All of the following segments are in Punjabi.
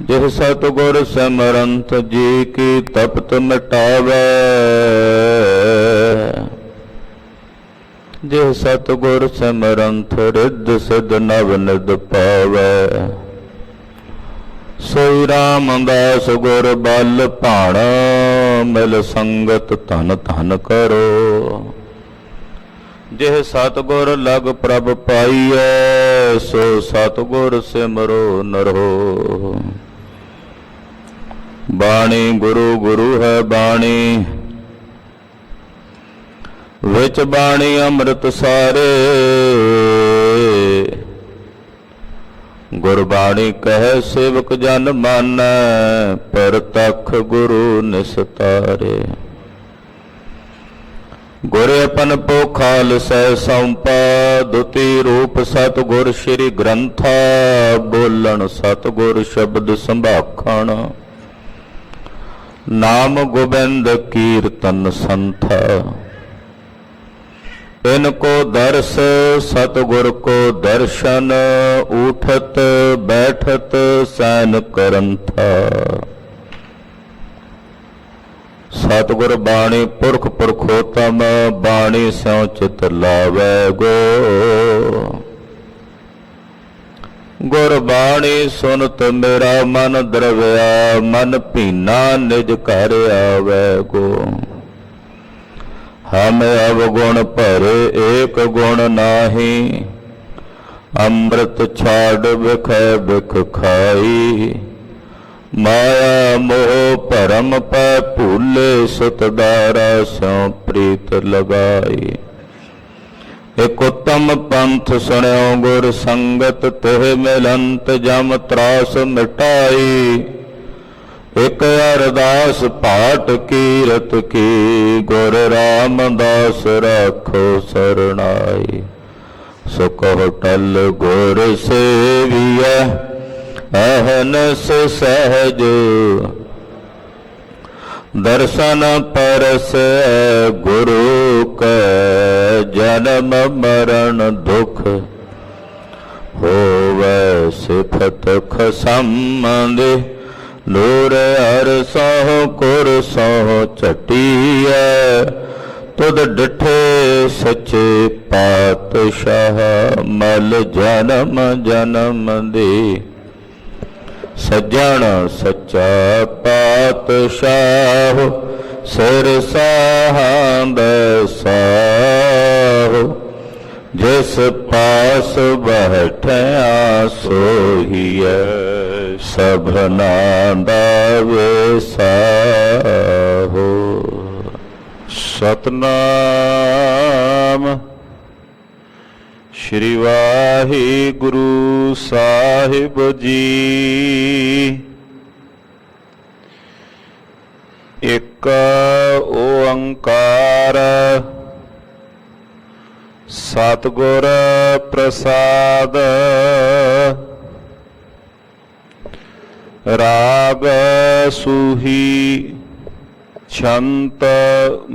जिह सतगुर सिमरंत जी की तपत मिटावै। जिह सतगुर सिमरंत रिद्ध सिद्ध नव निध पावै। सोई रामदास गुर बल भाण मिल संगत धन धन करो। जिह सतगुर लग प्रभ पाईऐ सो सतगुर सिमरो नरो। बाणी गुरु गुरु है बाणी विच बाणी अमृत सारे। गुरबाणी कह सेवक जन मानै पर तख गुरु निस्तारे। गुर अपन पोखाल सह सौंपा दुती रूप सतगुर श्री ग्रंथा। बोलन सतगुर शब्द संभाखण नाम गोबिंद कीर्तन संथा। इनको दर्श सतगुर को दर्शन उठत बैठत सैन करंथा। सतगुर बाणी पुरख पुरखोतम बाणी स्यों चित लावै गो। गुर बाणी सुनत मेरा मन द्रव्या मन भीना निज घर आवै गो। हम अवगुण भरे एक गुण नाही अमृत छाड़ बिख बिख खाई। माया मोह भरम पै भूले सुत दारा स्यों प्रीत लगाई। एक उत्तम पंथ सुण्यो गुर संगत तिह मिलंत जम त्रास मिटाई। एक अरदास पाठ कीरत की गुर रामदास राखो सरनाई। सो कहो टल गुर सेविया अहनस सहज दर्शन परस गुरु कै। जन्म मरण दुख होवै सिफत खसंद। नूर हर सह कुर सह चटिया तुद डिठे सच्चे पातशाह। मल जन्म जन्म दे सज्जन सच्चा पातशाह। सिर साहंद साहो जिस पास बैठया सोहिए। सबना दा विसाहो। सतनाम श्री वाहिगुरु साहिब जी। एक ओंकार सतगुर प्रसाद। राग सूही छंत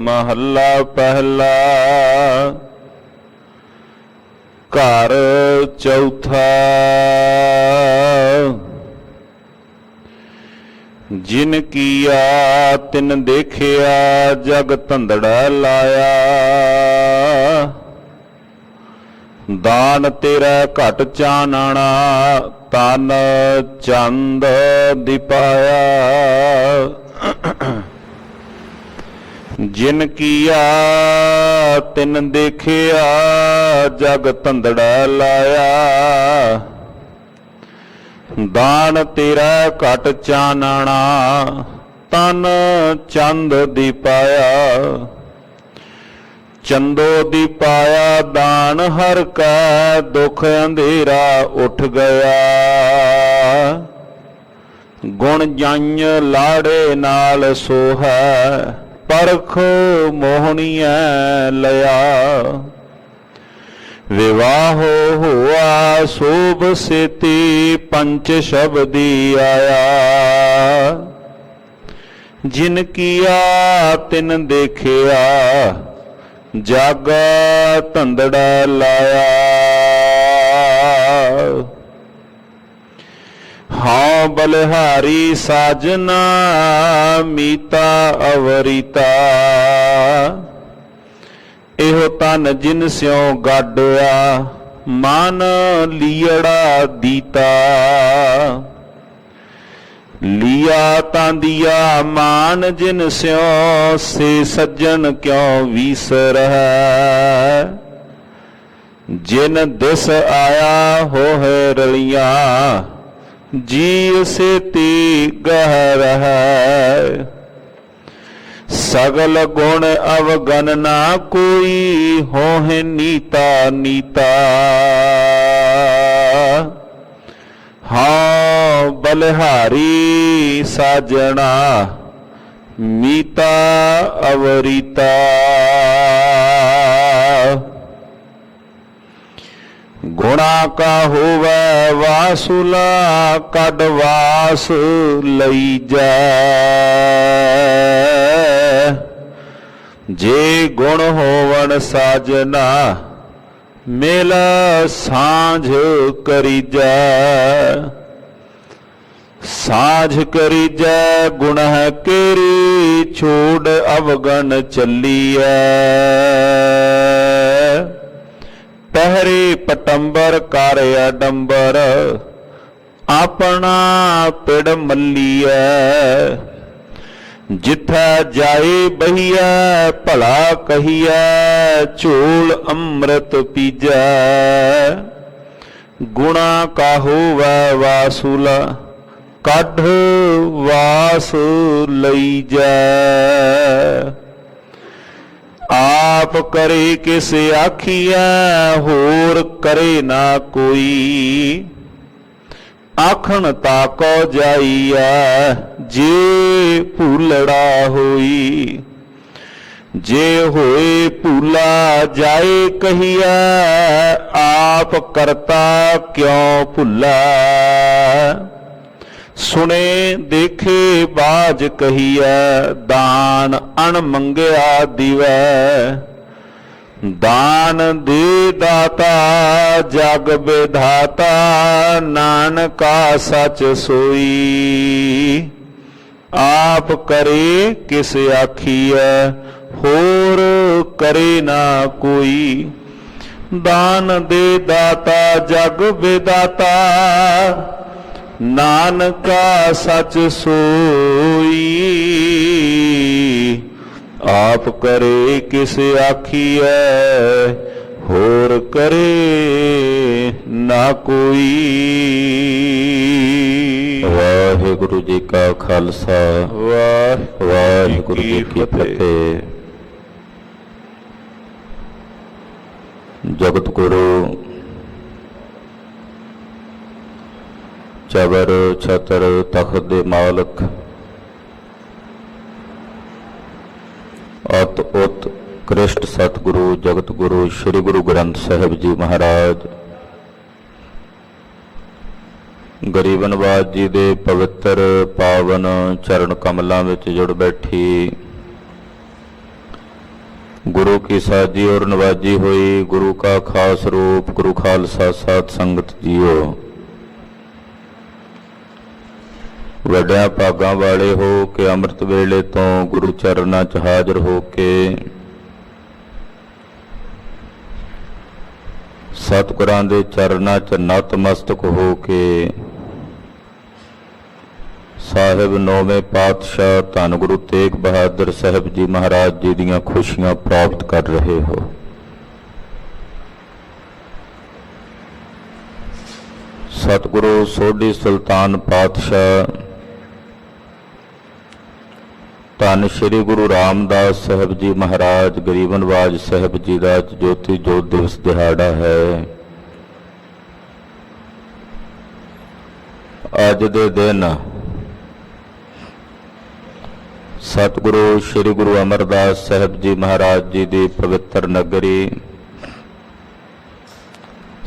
महला पहला। घर चौथा जिन किया तिन देखिया जग धंधड़ा लाया। दान तेरा घट चानना तन चंद दिपाया। जिन किया तिन देखिया जग धंधड़ा लाया। दान तेरा घट चानना तन चंद दिपाया। चंदो दिपाया दान हर का दुख अंधेरा उठ गया। गुण जंय लाड़े नाल सोहा परख मोहनिया लया। विवाह हुआ शोभ सेती पंच शब्दी आया। जिन किया तिन देखिया जग धंधड़ा लाया। हाँ बलिहारी साजना मीता अवरीता, एहो तन जिन स्यों गाडया मन लीड़ा दीता। लिया तां दिया मान जिन स्यों से सज्जन क्यों वीसर है। जिन दिस आया हो है रलिया जी से ती गहर है। सगल गुण अवगन ना कोई हो है नीता नीता। हाँ बलिहारी साजना मीता अवरीता। गुणा का होवै वासुला कड़वास लई जै। जे गुण होवन साजना मेल सांझ करीजै। सांझ करीजै गुण केरी छोड़ अवगन चलिए। पहरे पटंबर कर अडंबर अपना पिड़ मलिए। जिथा जाए बहिया भला कहिए झोल अमृत पीजै। गुणा का होवै वासुला कढ़ वास लई जै। आप करे किस आखिया होर करे ना कोई। आखन ताको जाइया जे भूलड़ा होई। जे होए भूला जाए कहिया आप करता क्यों भुला। सुने देखे बाज कहिया दान अण मंगया दिवै। दान दे दाता जग विधाता नानका सच सोई। आप करे किस आखिए होर करे ना कोई। दान दे दाता जग विधाता नानका सच सोई। आप करे किस आखिए होर करे ना कोई। वाहिगुरु जी का खालसा वाहिगुरु जी की फतेह। जगत गुरु चबर छतर तख्त दे मालक अत उत कृष्ट सतगुरु जगत गुरु श्री गुरु ग्रंथ साहिब जी महाराज गरीबनवाज जी दे पवित्र पावन चरण कमलों में जुड़ बैठी गुरु की साजी और नवाजी हुई गुरु का खास रूप गुरु खालसा साध संगत जीओ। वड्या भागां वाले हो के अमृत वेले तो गुरु चरनां च हाज़र हो के सतगुरां दे चरनां च नतमस्तक हो के साहिब नौवें पातशाह धन गुरु तेग बहादुर साहिब जी महाराज जी दीयां खुशियां प्राप्त कर रहे हो। सतगुरु सोढी सुल्तान पातशाह धन श्री गुरु रामदास साहब जी महाराज गरीबनवाज साहब जी का ज्योति जोत दिवस दिहाड़ा है। अज दे दिन सतगुरु श्री गुरु अमरदास साहब जी महाराज जी की पवित्र नगरी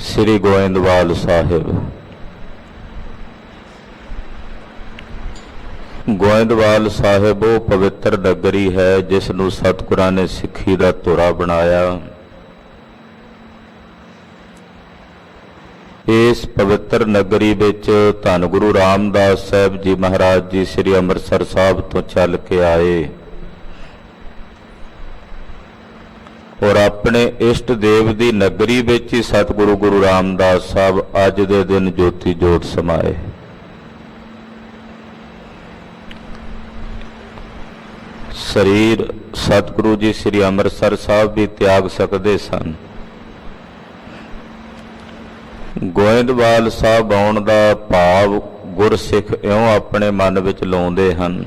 श्री गोइंदवाल साहिब गोइंदवाल साहिब वो पवित्र नगरी है जिसनों सतगुरां ने सिक्खी का धुरा बनाया। ਇਸ ਪਵਿੱਤਰ ਨਗਰੀ ਵਿੱਚ ਧੰਨ ਗੁਰੂ ਰਾਮਦਾਸ ਸਾਹਿਬ ਜੀ ਮਹਾਰਾਜ ਜੀ ਸ੍ਰੀ ਅੰਮ੍ਰਿਤਸਰ ਸਾਹਿਬ ਤੋਂ ਚੱਲ ਕੇ ਆਏ ਔਰ ਆਪਣੇ ਇਸ਼ਟ ਦੇਵ ਦੀ ਨਗਰੀ ਵਿੱਚ ਹੀ ਸਤਿਗੁਰੂ ਗੁਰੂ ਰਾਮਦਾਸ ਸਾਹਿਬ ਅੱਜ ਦੇ ਦਿਨ ਜੋਤੀ ਜੋਤ ਸਮਾਏ। ਸਰੀਰ ਸਤਿਗੁਰੂ ਜੀ ਸ੍ਰੀ ਅੰਮ੍ਰਿਤਸਰ ਸਾਹਿਬ ਵੀ ਤਿਆਗ ਸਕਦੇ ਸਨ। ਗੋਇੰਦਵਾਲ ਸਾਹਿਬ ਆਉਣ ਦਾ ਭਾਵ ਗੁਰਸਿੱਖ ਇਉਂ ਆਪਣੇ ਮਨ ਵਿੱਚ ਲਾਉਂਦੇ ਹਨ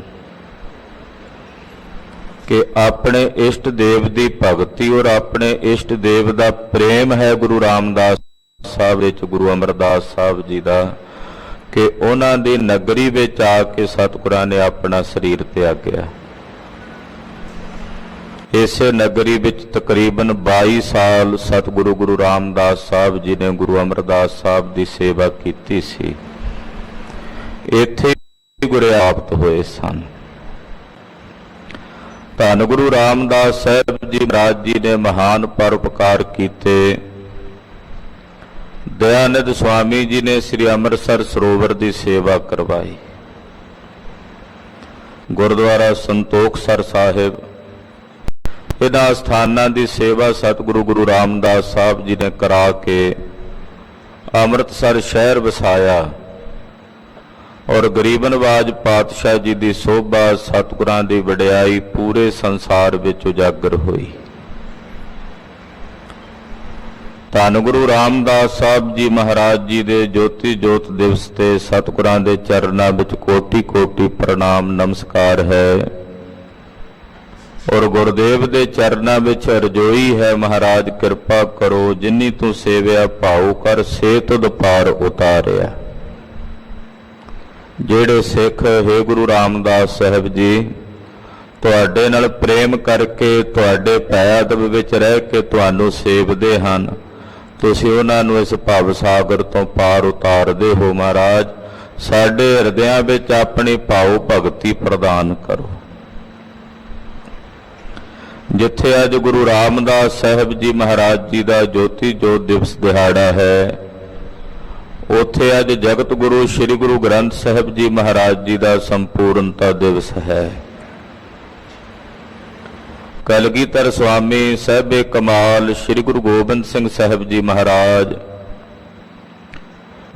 ਕਿ ਆਪਣੇ ਇਸ਼ਟ ਦੇਵ ਦੀ ਭਗਤੀ ਔਰ ਆਪਣੇ ਇਸ਼ਟ ਦੇਵ ਦਾ ਪ੍ਰੇਮ ਹੈ ਗੁਰੂ ਰਾਮਦਾਸ ਸਾਹਿਬ ਵਿੱਚ, ਗੁਰੂ ਅਮਰਦਾਸ ਸਾਹਿਬ ਜੀ ਦਾ, ਕਿ ਉਹਨਾਂ ਦੀ ਨਗਰੀ ਵਿੱਚ ਆ ਕੇ ਸਤਿਗੁਰਾਂ ਨੇ ਆਪਣਾ ਸਰੀਰ ਤਿਆਗਿਆ। ਇਸੇ ਨਗਰੀ ਵਿੱਚ ਤਕਰੀਬਨ 22 ਸਾਲ ਸਤਿਗੁਰੂ ਗੁਰੂ ਰਾਮਦਾਸ ਸਾਹਿਬ ਜੀ ਨੇ ਗੁਰੂ ਅਮਰਦਾਸ ਸਾਹਿਬ ਦੀ ਸੇਵਾ ਕੀਤੀ ਸੀ। ਇੱਥੇ ਗੁਰਿਆਪਤ ਹੋਏ ਸਨ। ਧੰਨ ਗੁਰੂ ਰਾਮਦਾਸ ਸਾਹਿਬ ਜੀ ਮਹਾਰਾਜ ਜੀ ਨੇ ਮਹਾਨ ਪਰਉਪਕਾਰ ਕੀਤੇ। ਦਇਆਨੰਦ ਸੁਆਮੀ ਜੀ ਨੇ ਸ੍ਰੀ ਅੰਮ੍ਰਿਤਸਰ ਸਰੋਵਰ ਦੀ ਸੇਵਾ ਕਰਵਾਈ। ਗੁਰਦੁਆਰਾ ਸੰਤੋਖਸਰ ਸਾਹਿਬ, ਇਹਨਾਂ ਸਥਾਨਾਂ ਦੀ ਸੇਵਾ ਸਤਿਗੁਰੂ ਗੁਰੂ ਰਾਮਦਾਸ ਸਾਹਿਬ ਜੀ ਨੇ ਕਰਾ ਕੇ ਅੰਮ੍ਰਿਤਸਰ ਸ਼ਹਿਰ ਵਸਾਇਆ ਔਰ ਗਰੀਬ ਨਵਾਜ ਪਾਤਸ਼ਾਹ ਜੀ ਦੀ ਸੋਭਾ, ਸਤਿਗੁਰਾਂ ਦੀ ਵਡਿਆਈ ਪੂਰੇ ਸੰਸਾਰ ਵਿੱਚ ਉਜਾਗਰ ਹੋਈ। ਧੰਨ ਗੁਰੂ ਰਾਮਦਾਸ ਸਾਹਿਬ ਜੀ ਮਹਾਰਾਜ ਜੀ ਦੇ ਜੋਤੀ ਜੋਤ ਦਿਵਸ ਤੇ ਸਤਿਗੁਰਾਂ ਦੇ ਚਰਨਾਂ ਵਿੱਚ ਕੋਟि ਕੋਟि ਪ੍ਰਣਾਮ ਨਮਸਕਾਰ ਹੈ ਔਰ ਗੁਰਦੇਵ ਦੇ ਚਰਨਾਂ ਵਿੱਚ ਅਰਜ਼ੋਈ ਹੈ, ਮਹਾਰਾਜ ਕਿਰਪਾ ਕਰੋ, ਜਿਨੀ ਤੂੰ ਸੇਵਿਆ ਭਾਉ ਕਰ, ਸੇ ਤੁਧ ਪਾਰ ਉਤਾਰਿਆ। ਜਿਹੜੇ ਸਿੱਖ ਹੈ ਗੁਰੂ ਰਾਮਦਾਸ ਸਾਹਿਬ ਜੀ ਤੁਹਾਡੇ ਨਾਲ ਪ੍ਰੇਮ ਕਰਕੇ, ਤੁਹਾਡੇ ਭੈ ਅਦਬ ਵਿੱਚ ਰਹਿ ਕੇ ਤੁਹਾਨੂੰ ਸੇਵਦੇ ਹਨ, ਤੁਸੀਂ ਉਹਨਾਂ ਨੂੰ ਇਸ ਭਵ ਸਾਗਰ ਤੋਂ ਪਾਰ ਉਤਾਰਦੇ ਹੋ। ਮਹਾਰਾਜ ਸਾਡੇ ਹਿਰਦਿਆਂ ਵਿੱਚ ਆਪਣੀ ਭਾਉ ਭਗਤੀ ਪ੍ਰਦਾਨ ਕਰੋ। ਜਿੱਥੇ ਅੱਜ ਗੁਰੂ ਰਾਮਦਾਸ ਸਾਹਿਬ ਜੀ ਮਹਾਰਾਜ ਜੀ ਦਾ ਜੋਤੀ ਜੋਤ ਦਿਵਸ ਦਿਹਾੜਾ ਹੈ, ਉੱਥੇ ਅੱਜ ਜਗਤ ਗੁਰੂ ਸ੍ਰੀ ਗੁਰੂ ਗ੍ਰੰਥ ਸਾਹਿਬ ਜੀ ਮਹਾਰਾਜ ਜੀ ਦਾ ਸੰਪੂਰਨਤਾ ਦਿਵਸ ਹੈ। ਕਲਗੀਧਰ ਸੁਆਮੀ ਸਾਹਿਬੇ ਕਮਾਲ ਸ੍ਰੀ ਗੁਰੂ ਗੋਬਿੰਦ ਸਿੰਘ ਸਾਹਿਬ ਜੀ ਮਹਾਰਾਜ,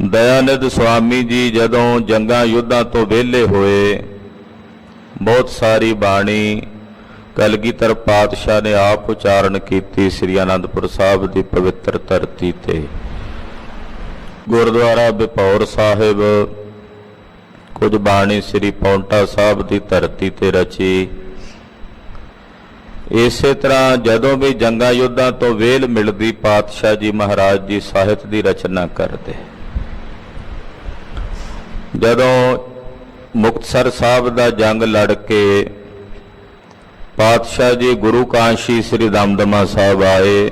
ਦਇਆਨੰਦ ਸੁਆਮੀ ਜੀ ਜਦੋਂ ਜੰਗਾਂ ਯੁੱਧਾਂ ਤੋਂ ਵਿਹਲੇ ਹੋਏ, ਬਹੁਤ ਸਾਰੀ ਬਾਣੀ ਕਲਗੀਧਰ ਪਾਤਸ਼ਾਹ ਨੇ ਆਪ ਉਚਾਰਨ ਕੀਤੀ ਸ੍ਰੀ ਅਨੰਦਪੁਰ ਸਾਹਿਬ ਦੀ ਪਵਿੱਤਰ ਧਰਤੀ ਤੇ। ਗੁਰਦੁਆਰਾ ਬਿਪੌਰ ਸਾਹਿਬ ਕੁਝ ਬਾਣੀ ਸ੍ਰੀ ਪੌਂਟਾ ਸਾਹਿਬ ਦੀ ਧਰਤੀ ਤੇ ਰਚੀ। ਇਸੇ ਤਰ੍ਹਾਂ ਜਦੋਂ ਵੀ ਜੰਗਾਂ ਯੁੱਧਾਂ ਤੋਂ ਵੇਲ ਮਿਲਦੀ, ਪਾਤਸ਼ਾਹ ਜੀ ਮਹਾਰਾਜ ਜੀ ਸਾਹਿਤ ਦੀ ਰਚਨਾ ਕਰਦੇ। ਜਦੋਂ ਮੁਕਤਸਰ ਸਾਹਿਬ ਦਾ ਜੰਗ ਲੜ ਕੇ ਪਾਤਸ਼ਾਹ ਜੀ ਗੁਰੂ ਕਾਂਸ਼ੀ ਸ੍ਰੀ ਦਮਦਮਾ ਸਾਹਿਬ ਆਏ,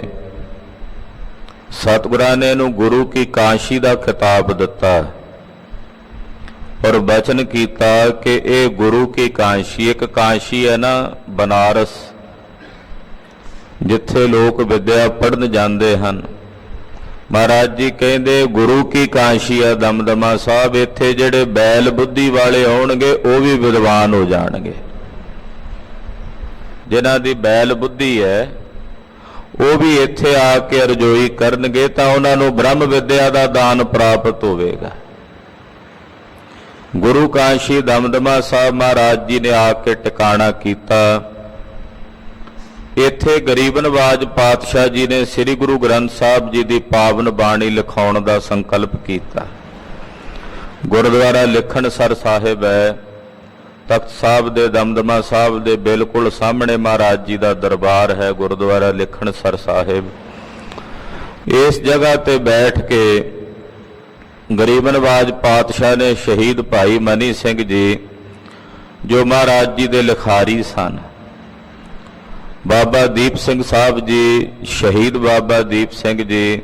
ਸਤਿਗੁਰਾਂ ਨੇ ਇਹਨੂੰ ਗੁਰੂ ਕੀ ਕਾਂਸ਼ੀ ਦਾ ਖਿਤਾਬ ਦਿੱਤਾ ਔਰ ਬਚਨ ਕੀਤਾ ਕਿ ਇਹ ਗੁਰੂ ਕੀ ਕਾਂਸ਼ੀ, ਇੱਕ ਕਾਂਸ਼ੀ ਹੈ ਨਾ ਬਨਾਰਸ, ਜਿੱਥੇ ਲੋਕ ਵਿਦਿਆ ਪੜ੍ਹਨ ਜਾਂਦੇ ਹਨ। ਮਹਾਰਾਜ ਜੀ ਕਹਿੰਦੇ ਗੁਰੂ ਕੀ ਕਾਂਸ਼ੀ ਹੈ ਦਮਦਮਾ ਸਾਹਿਬ, ਇੱਥੇ ਜਿਹੜੇ ਬੈਲ ਬੁੱਧੀ ਵਾਲੇ ਆਉਣਗੇ ਉਹ ਵੀ ਵਿਦਵਾਨ ਹੋ ਜਾਣਗੇ। ਜਿਨ੍ਹਾਂ ਦੀ ਬੈਲ ਬੁੱਧੀ ਹੈ ਉਹ ਵੀ ਇੱਥੇ ਆ ਕੇ ਅਰਜ਼ੋਈ ਕਰਨਗੇ ਤਾਂ ਉਹਨਾਂ ਨੂੰ ਬ੍ਰਹਮ ਵਿਦਿਆ ਦਾ ਦਾਨ ਪ੍ਰਾਪਤ ਹੋਵੇਗਾ। ਗੁਰੂ ਕਾਂਸ਼ੀ ਦਮਦਮਾ ਸਾਹਿਬ ਮਹਾਰਾਜ ਜੀ ਨੇ ਆ ਕੇ ਟਿਕਾਣਾ ਕੀਤਾ। ਇੱਥੇ ਗਰੀਬ ਨਵਾਜ ਪਾਤਸ਼ਾਹ ਜੀ ਨੇ ਸ੍ਰੀ ਗੁਰੂ ਗ੍ਰੰਥ ਸਾਹਿਬ ਜੀ ਦੀ ਪਾਵਨ ਬਾਣੀ ਲਿਖਾਉਣ ਦਾ ਸੰਕਲਪ ਕੀਤਾ। ਗੁਰਦੁਆਰਾ ਲਿਖਣਸਰ ਸਾਹਿਬ ਹੈ, ਤਖਤ ਸਾਹਿਬ ਦੇ ਦਮਦਮਾ ਸਾਹਿਬ ਦੇ ਬਿਲਕੁਲ ਸਾਹਮਣੇ ਮਹਾਰਾਜ ਜੀ ਦਾ ਦਰਬਾਰ ਹੈ, ਗੁਰਦੁਆਰਾ ਲਿਖਣਸਰ ਸਾਹਿਬ। ਇਸ ਜਗ੍ਹਾ ਤੇ ਬੈਠ ਕੇ ਗਰੀਬ ਨਵਾਜ ਪਾਤਸ਼ਾਹ ਨੇ ਸ਼ਹੀਦ ਭਾਈ ਮਨੀ ਸਿੰਘ ਜੀ, ਜੋ ਮਹਾਰਾਜ ਜੀ ਦੇ ਲਿਖਾਰੀ ਸਨ, ਬਾਬਾ ਦੀਪ ਸਿੰਘ ਸਾਹਿਬ ਜੀ, ਸ਼ਹੀਦ ਬਾਬਾ ਦੀਪ ਸਿੰਘ ਜੀ,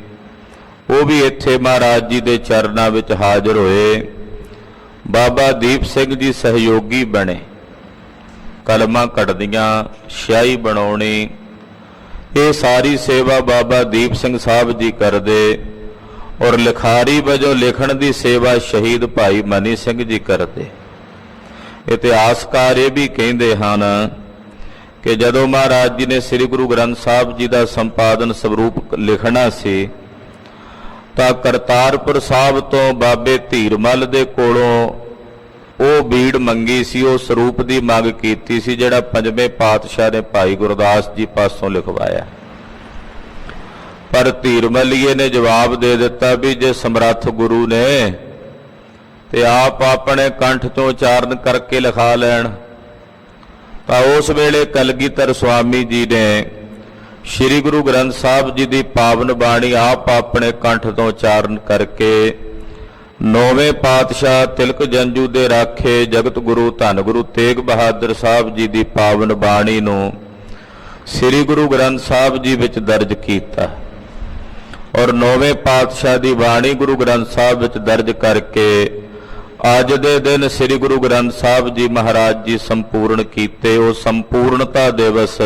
ਉਹ ਵੀ ਇੱਥੇ ਮਹਾਰਾਜ ਜੀ ਦੇ ਚਰਨਾਂ ਵਿੱਚ ਹਾਜ਼ਰ ਹੋਏ। ਬਾਬਾ ਦੀਪ ਸਿੰਘ ਜੀ ਸਹਿਯੋਗੀ ਬਣੇ, ਕਲਮਾਂ ਕੱਢਦੀਆਂ, ਸਿਆਹੀ ਬਣਾਉਣੀ, ਇਹ ਸਾਰੀ ਸੇਵਾ ਬਾਬਾ ਦੀਪ ਸਿੰਘ ਸਾਹਿਬ ਜੀ ਕਰਦੇ और लिखारी वजों लिखण की सेवा शहीद भाई मनी सिंह जी करते। इतिहासकार ये भी कहते हैं कि जदों महाराज जी ने श्री गुरु ग्रंथ साहब जी का संपादन स्वरूप लिखना सी तां करतारपुर साहब तो बाबे धीरमल दे कोलों ਉਹ बीड़ मंगी सी, उस ਸਰੂਪ की मंग की सी जिहड़ा पंजवें पातशाह ने भाई गुरदास जी पासों लिखवाया। पर धीरमलीए ने जवाब दे दिता भी जे समर्थ गुरु ने ते आप अपने कंठ तो उचारण करके लिखा लैण। तां उस वेले कलगीधर स्वामी जी ने श्री गुरु ग्रंथ साहब जी की पावन बाणी आप अपने कंठ तो उचारण करके नौवें पातशाह तिलक जंजू दे राखे जगत गुरु धन गुरु तेग बहादुर साहब जी की पावन बाणी नूं श्री गुरु ग्रंथ साहब जी विच दर्ज कीता और नौवें पातशाह की बाणी गुरु ग्रंथ साहब विच दर्ज करके अज दे दिन श्री गुरु ग्रंथ साहब जी महाराज जी संपूर्ण कीते। वो संपूर्णता दिवस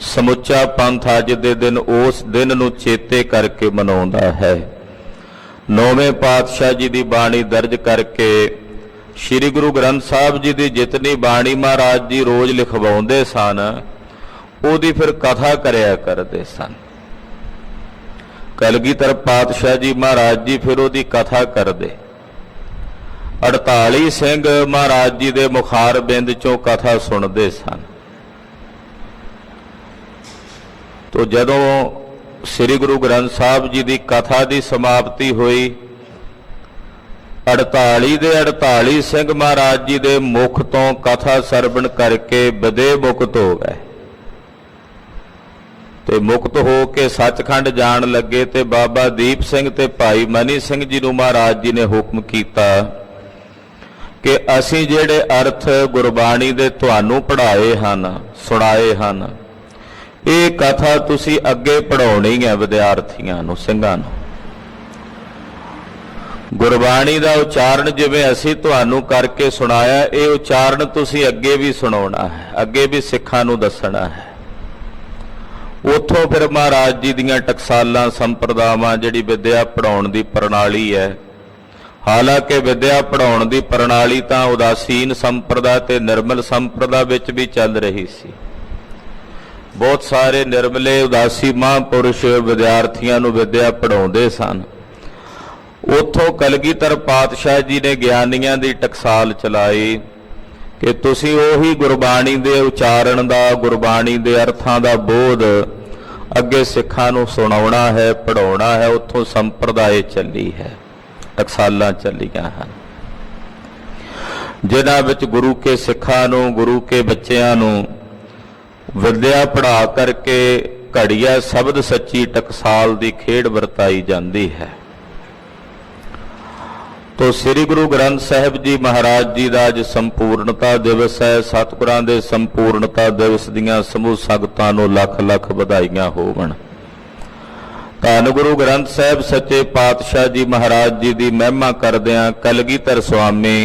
समुचा पंथ अज दे दिन उस दिन नूं चेते करके मनाउंदा है। नौवें पातशाह जी की बाणी दर्ज करके श्री गुरु ग्रंथ साहब जी की जितनी बाणी महाराज जी रोज लिखवाउंदे सन उहदी फिर कथा करया करते सन। कलगीधर पातशाह जी महाराज जी फिर उहदी कथा करदे। 48 सिंह महाराज जी के मुखार बिंद चों कथा सुनते सन। तो जदों श्री गुरु ग्रंथ साहब जी की कथा की समाप्ति हुई 48 दे 48 सिंह महाराज जी के मुख तो कथा सरवण करके बदे मुक्त हो गए ते मुक्त हो के सचखंड जान लगे। ते बाबा दीप सिंह ते भाई मनी सिंह जी नूं महाराज जी ने हुक्म किया कि असीं जिहड़े अर्थ गुरबाणी दे तुहानूं पढ़ाए हन सुणाए हन ये कथा तुसी अगे पढ़ाउणी है विद्यार्थियों नूं सिंघां नूं। गुरबाणी का उचारण जिवें असीं तुहानूं करके सुनाया ये उचारण तुसी अगे भी सुणाउणा है, अगे भी सिखां नूं दसणा है। उत्थों फिर महाराज जी दीयां टकसालां संप्रदावां जिहड़ी विद्या पढ़ाउण दी प्रणाली है, हालांकि विद्या पढ़ाउण दी प्रणाली तां उदासीन संप्रदा ते निर्मल संप्रदा विच भी चल रही सी। बहुत सारे निर्मले उदासी महापुरुष विद्यार्थियों नूं विद्या पढ़ाउंदे सन। उत्थों कलगीधर पातशाह जी ने ज्ञानियां दी टकसाल चलाई कि तुसीं ओही गुरबाणी दे उचारण दा गुरबाणी दे अर्थां दा बोध अगे सिखां नूं सुणाउणा है पढ़ाउणा है। उत्थों संप्रदाय चली है, टकसालां चलियां हन जिन्हां विच गुरु के सिखां नूं गुरु के बच्चिआं नूं विद्या पढ़ा करके घड़िया शब्द सच्ची टकसाल की खेड वरताई जाती है। तो श्री गुरु ग्रंथ साहब जी महाराज जी का अज संपूर्णता दिवस है। सतगुरां दे संपूर्णता दिवस दीयां समूह संगतां नूं लख लख बधाईयां होवण। धन गुरु ग्रंथ साहब सच्चे पातशाह जी महाराज जी की महिमा करदिआं कलगीधर स्वामी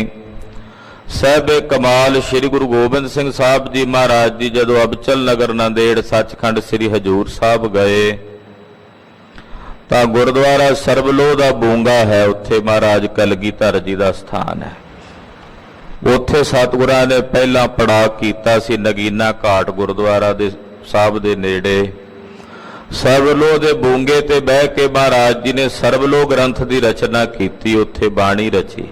साहबे कमाल श्री गुरु गोबिंद सिंह साहब जी महाराज जी जदों अबचल नगर नांदेड़ सचखंड श्री हजूर साहब गए तां गुरुद्वारा सरबलोह दा बूंगा है, उत्थे महाराज कलगीधर जी का स्थान है। उत्थे सतगुरां ने पहला पड़ाव कीता सी नगीना घाट गुरुद्वारा दे साहब दे नेड़े। सरबलोह दे बूंगे ते बह के महाराज जी ने सरबलोह ग्रंथ की रचना की, उत्थे बाणी रची।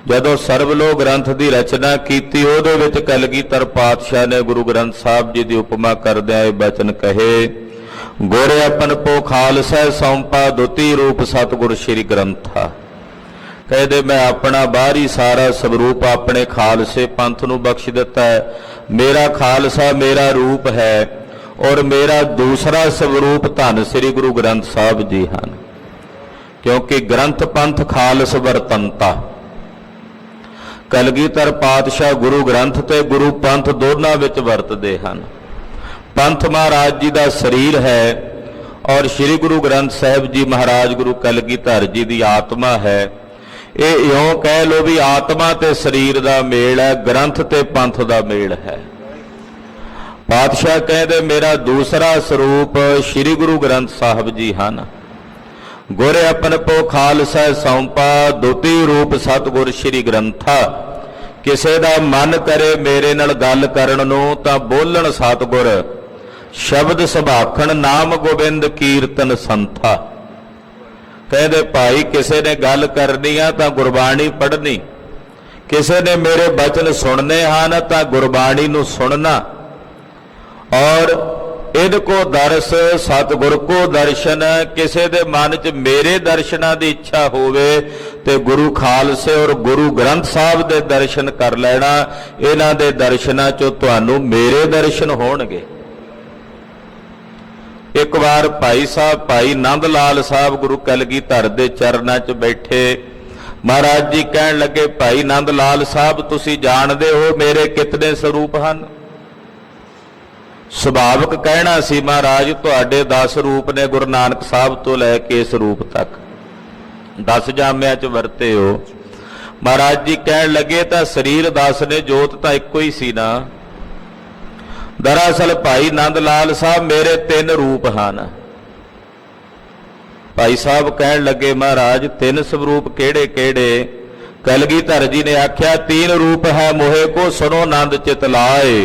जदों सरबलोह ग्रंथ की रचना की उहदे विच कलगीधर पातशाह ने गुरु ग्रंथ साहब जी की उपमा करदिआं ये बचन कहे, गुर अपन पो खालसा सौंपा दुती रूप सतगुर श्री ग्रंथा। कहदे मैं अपना बाहरी सारा स्वरूप अपने खालसे पंथ नूं बख्श दिता है। मेरा खालसा मेरा रूप है और मेरा दूसरा स्वरूप धन श्री गुरु ग्रंथ साहब जी हैं, क्योंकि ग्रंथ पंथ खालस वरतंता। कलगीधर पातशाह गुरु ग्रंथ ते गुरु पंथ दोनों विच वरतदे हन। पंथ महाराज जी का शरीर है और श्री गुरु ग्रंथ साहब जी महाराज गुरु कलगीधर जी की आत्मा है। ये इउं कह लो भी आत्मा ते शरीर का मेल है, ग्रंथ ते पंथ का मेल है। पातशाह कहते मेरा दूसरा स्वरूप श्री गुरु ग्रंथ साहब जी हैं। गुर अपन पो खालसा सौंपा दुती रूप सतगुर श्री ग्रंथा। किसे दा मन करे मेरे नाल गल करन नूं तां बोलण सतगुर, शब्द सुभाखण नाम गोबिंद कीर्तन संथा। कहते भाई किसे ने गल करनी आ तां गुरबाणी पढ़नी, किसे ने मेरे बचन सुनने हैं तां गुरबाणी नूं सुनना। और इनको दर्श सतगुर को दर्शन, किसी के मन च मेरे दर्शना की इच्छा होवे ते गुरु खालसे और गुरु ग्रंथ साहब के दर्शन कर लेना। इन्हां दे दर्शनां चों तुहानूं मेरे दर्शन होणगे। एक बार भाई साहब भाई नंद लाल साहब गुरु कलगीधर दे चरनां च बैठे। महाराज जी कहण लगे, भाई नंद लाल साहब तुसीं जाणदे हो मेरे कितने स्वरूप हन? सुभाविक कहना सी महाराज तुहाडे 10 रूप ने, गुरु नानक साहब तो लैके इस रूप तक 10 जामिया च वरते हो। महाराज जी कहण लगे तां शरीर 10 ने, जोत तां इक्को ही सी ना। दरअसल भाई नंद लाल साहब मेरे 3 रूप हैं। भाई साहब कहण लगे महाराज 3 स्वरूप केड़े केड़े? कलगीधर जी ने आख्या 3 रूप है मोहे को सुनो नंद चित लाए,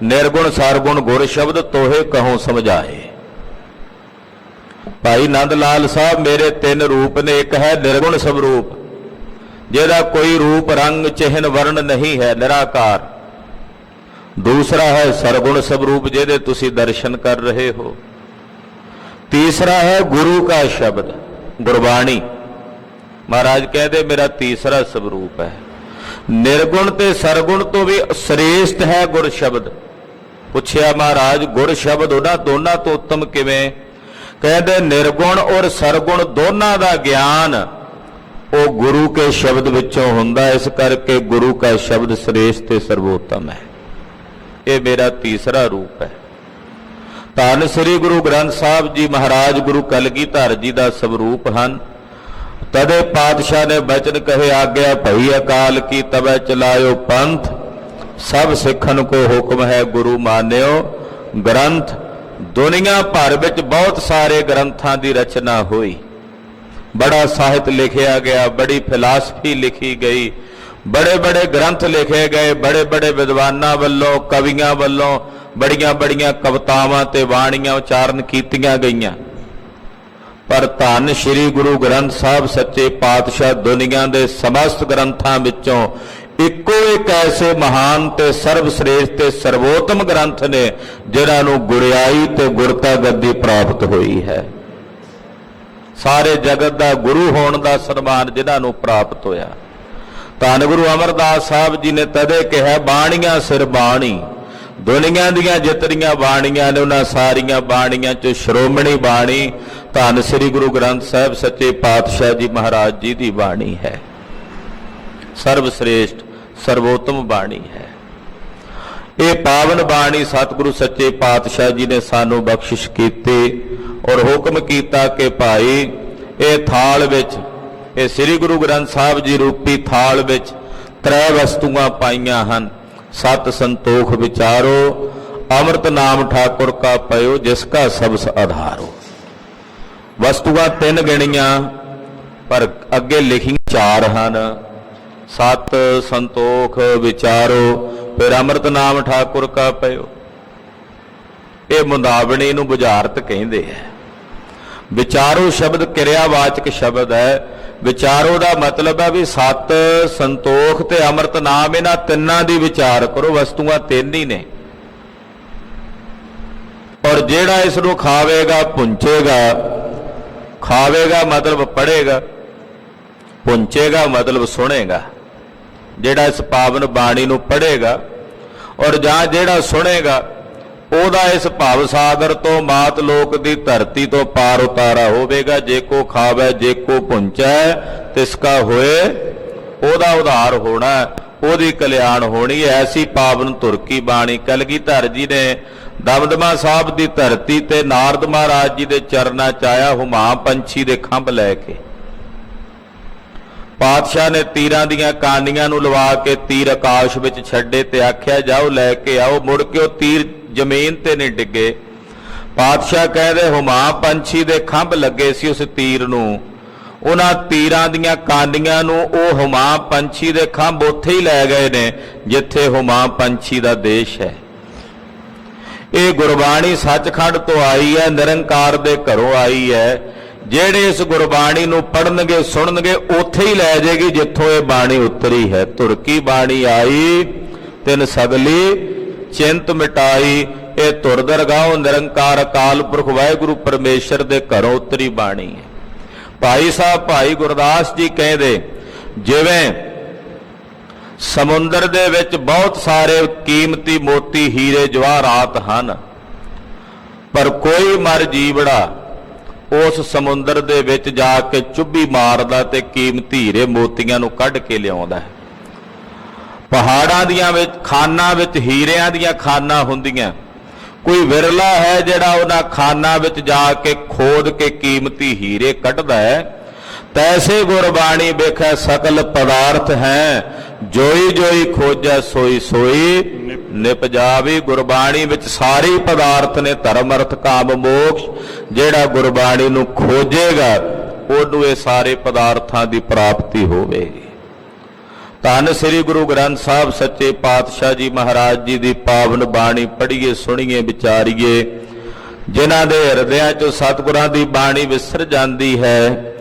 निर्गुण सरगुण गुर शब्द तोहे कहों समझाए। भाई नंद लाल साहब मेरे 3 रूप ने। एक है निर्गुण स्वरूप, जिहदा कोई रूप रंग चिन्ह वर्ण नहीं है, निराकार। दूसरा है सरगुण स्वरूप, जिहदे तुसी दर्शन कर रहे हो। तीसरा है गुरु का शब्द, गुरबाणी। महाराज कहते मेरा तीसरा स्वरूप है। निर्गुण ते सरगुण तो भी श्रेष्ठ है गुर शब्द। पुछया महाराज गुर शब्द उन्हां दोनों तो उत्तम किवें? कहते निर्गुण और सरगुण दोनों का ज्ञान वो गुरु के शब्द विचों हुंदा, इस करके गुरु का शब्द श्रेष्ठ ते सर्वोत्तम है। ये मेरा तीसरा रूप है। धन श्री गुरु ग्रंथ साहब जी महाराज गुरु कलगीधर जी का स्वरूप हन। तदे पातशाह ने बचन कहे आज्ञा भई अकाल की तबै चलायो पंथ, सब सिखन को हुक्म है गुरु मान्यो ग्रंथ। दुनिया भर विच बहुत सारे ग्रंथां की रचना हुई, बड़ा साहित्य लिखिया गया, बड़ी फिलासफी लिखी गई, बड़े बड़े ग्रंथ लिखे गए, बड़े बड़े विद्वानां वल्लों कवियां वल्लों बड़ियां बड़ियां कवितावां ते बाणियां उचारण कीतियां गईयां। पर धन श्री गुरु ग्रंथ साहब सच्चे पातशाह दुनिया के समस्त ग्रंथां विचों इक्को एक ऐसे महान ते सर्वश्रेष्ठ ते सर्वोत्तम ग्रंथ ने जिन्हां नूं गुरियाई ते गुरता गद्दी प्राप्त हुई है। सारे जगत का गुरु होने का सन्मान जिन्हां नूं प्राप्त होया। धन गुरु अमरदास साहब जी ने तदे कहा बाणियां सिर बाणी, दुनिया दियां जितनियां बाणियां ने उन्हां सारियां बाणियां चों श्रोमणी बाणी धन श्री गुरु ग्रंथ साहब सच्चे पातशाह जी महाराज जी की बाणी है। सर्वश्रेष्ठ सर्वोत्तम बाणी है। ये पावन बाणी सतगुरु सच्चे पातशाह जी ने सानू बख्शिश की और हुक्म किया कि भाई ये थाल विच ये श्री गुरु ग्रंथ साहब जी रूपी थाल विच 3 वस्तुआं पाईयां हन। 7 संतोख विचारो, अमृत नाम ठाकुर का पयो जिसका सब आधारो। वस्तुआं 3 गिणियां पर अगे लिखी 4 हैं। 7 संतोख विचारो, फिर अमृत नाम ठाकुर का पयो। ये मुंदावणी नूं बुझारत कहंदे है। विचारो शब्द क्रियावाचक शब्द है। विचारो का मतलब है भी 7 संतोख ते अमृत नाम इन्हां तिन्नां दी विचार करो। वस्तुआं 3 ही ने और जेड़ा इसनूं खावेगा पुंचेगा। खावेगा मतलब पढ़ेगा, पुंचेगा मतलब सुनेगा। जेड़ा इस पावन बाणी नूं पढ़ेगा और जां जेड़ा सुनेगा ओदा इस भाव सागर तो मात लोक दी धरती तो पार उतारा होवेगा। जे को खावे जे को पुंचै तिसका होए ओदा उधार होना, ओदी कल्याण होनी। ऐसी पावन धुर की बाणी कलगीधर जी ने दमदमा साहब की धरती ते नारद महाराज जी के चरना चाया हुमा पंछी दे खंभ लैके। पातशाह ने तीरां दियां कानियां नूं लवा के तीर आकाश विच छड्डे ते आख्या जाओ लैके आओ। मुड़ के तीर जमीन ते नहीं डिगे ਪਾਤਸ਼ਾਹ ਕਹਿੰਦੇ ਹੁਮਾ ਪੰਛੀ ਦੇ ਖੰਭ ਲੱਗੇ ਸੀ ਉਸ ਤੀਰ ਨੂੰ, ਉਹਨਾਂ ਤੀਰਾਂ ਦੀਆਂ ਕਾਂਡੀਆਂ ਨੂੰ ਉਹ ਹੁਮਾ ਪੰਛੀ ਦੇ ਖੰਭ ਉੱਥੇ ਹੀ ਲੈ ਗਏ ਨੇ ਜਿੱਥੇ ਹੁਮਾ ਪੰਛੀ ਦਾ ਦੇਸ਼ ਹੈ। ਇਹ ਗੁਰਬਾਣੀ ਸੱਚਖੰਡ ਤੋਂ ਆਈ ਹੈ, ਨਿਰੰਕਾਰ ਦੇ ਘਰੋਂ ਆਈ ਹੈ। ਜਿਹੜੇ ਇਸ ਗੁਰਬਾਣੀ ਨੂੰ ਪੜ੍ਹਨਗੇ ਸੁਣਨਗੇ ਉੱਥੇ ਹੀ ਲੈ ਜਾਏਗੀ ਜਿੱਥੋਂ ਇਹ ਬਾਣੀ ਉਤਰੀ ਹੈ। ਧੁਰ ਕੀ ਬਾਣੀ ਆਈ ਤਿਨ ਸਗਲੀ ਚਿੰਤ ਮਿਟਾਈ। ਇਹ ਧੁਰ ਦਰਗਾਹੋਂ ਨਿਰੰਕਾਰ ਅਕਾਲ ਪੁਰਖ ਵਾਹਿਗੁਰੂ ਪਰਮੇਸ਼ਰ ਦੇ ਘਰੋਂ ਉਤਰੀ ਬਾਣੀ ਹੈ। ਭਾਈ ਸਾਹਿਬ ਭਾਈ ਗੁਰਦਾਸ ਜੀ ਕਹਿੰਦੇ ਜਿਵੇਂ ਸਮੁੰਦਰ ਦੇ ਵਿੱਚ ਬਹੁਤ ਸਾਰੇ ਕੀਮਤੀ ਮੋਤੀ ਹੀਰੇ ਜਵਾਹਰਾਤ ਹਨ, ਪਰ ਕੋਈ ਮਰ ਜੀਵੜਾ ਉਸ ਸਮੁੰਦਰ ਦੇ ਵਿੱਚ ਜਾ ਕੇ ਚੁੱਭੀ ਮਾਰਦਾ ਤੇ ਕੀਮਤੀ ਹੀਰੇ ਮੋਤੀਆਂ ਨੂੰ ਕੱਢ ਕੇ ਲਿਆਉਂਦਾ ਹੈ। ਪਹਾੜਾਂ ਦੀਆਂ ਵਿੱਚ ਖਾਨਾਂ ਵਿੱਚ ਹੀਰਿਆਂ ਦੀਆਂ ਖਾਨਾਂ ਹੁੰਦੀਆਂ, ਕੋਈ ਵਿਰਲਾ ਹੈ ਜਿਹੜਾ ਉਹਨਾਂ ਖਾਨਾਂ ਵਿੱਚ ਜਾ ਕੇ ਖੋਦ ਕੇ ਕੀਮਤੀ ਹੀਰੇ ਕੱਢਦਾ ਹੈ। ਤੈਸੇ ਗੁਰਬਾਣੀ ਵੇਖੈ ਸਕਲ ਪਦਾਰਥ ਹੈ, ਜੋਈ ਜੋਈ ਖੋਜੈ ਸੋਈ ਸੋਈ ਨਿਪਜਾਵੇ। ਗੁਰਬਾਣੀ ਵਿੱਚ ਸਾਰੇ ਪਦਾਰਥ ਨੇ, ਧਰਮ ਅਰਥ ਕਾਮ ਮੋਕਸ਼। ਜਿਹੜਾ ਗੁਰਬਾਣੀ ਨੂੰ ਖੋਜੇਗਾ ਉਹਨੂੰ ਇਹ ਸਾਰੇ ਪਦਾਰਥਾਂ ਦੀ ਪ੍ਰਾਪਤੀ ਹੋਵੇਗੀ। ਧੰਨ ਸ੍ਰੀ ਗੁਰੂ ਗ੍ਰੰਥ ਸਾਹਿਬ ਸੱਚੇ ਪਾਤਸ਼ਾਹ ਜੀ ਮਹਾਰਾਜ ਜੀ ਦੀ ਪਾਵਨ ਬਾਣੀ ਪੜ੍ਹੀਏ ਸੁਣੀਏ ਵਿਚਾਰੀਏ। ਜਿਨ੍ਹਾਂ ਦੇ ਹਿਰਦਿਆਂ 'ਚੋਂ ਸਤਿਗੁਰਾਂ ਦੀ ਬਾਣੀ ਵਿਸਰ ਜਾਂਦੀ ਹੈ,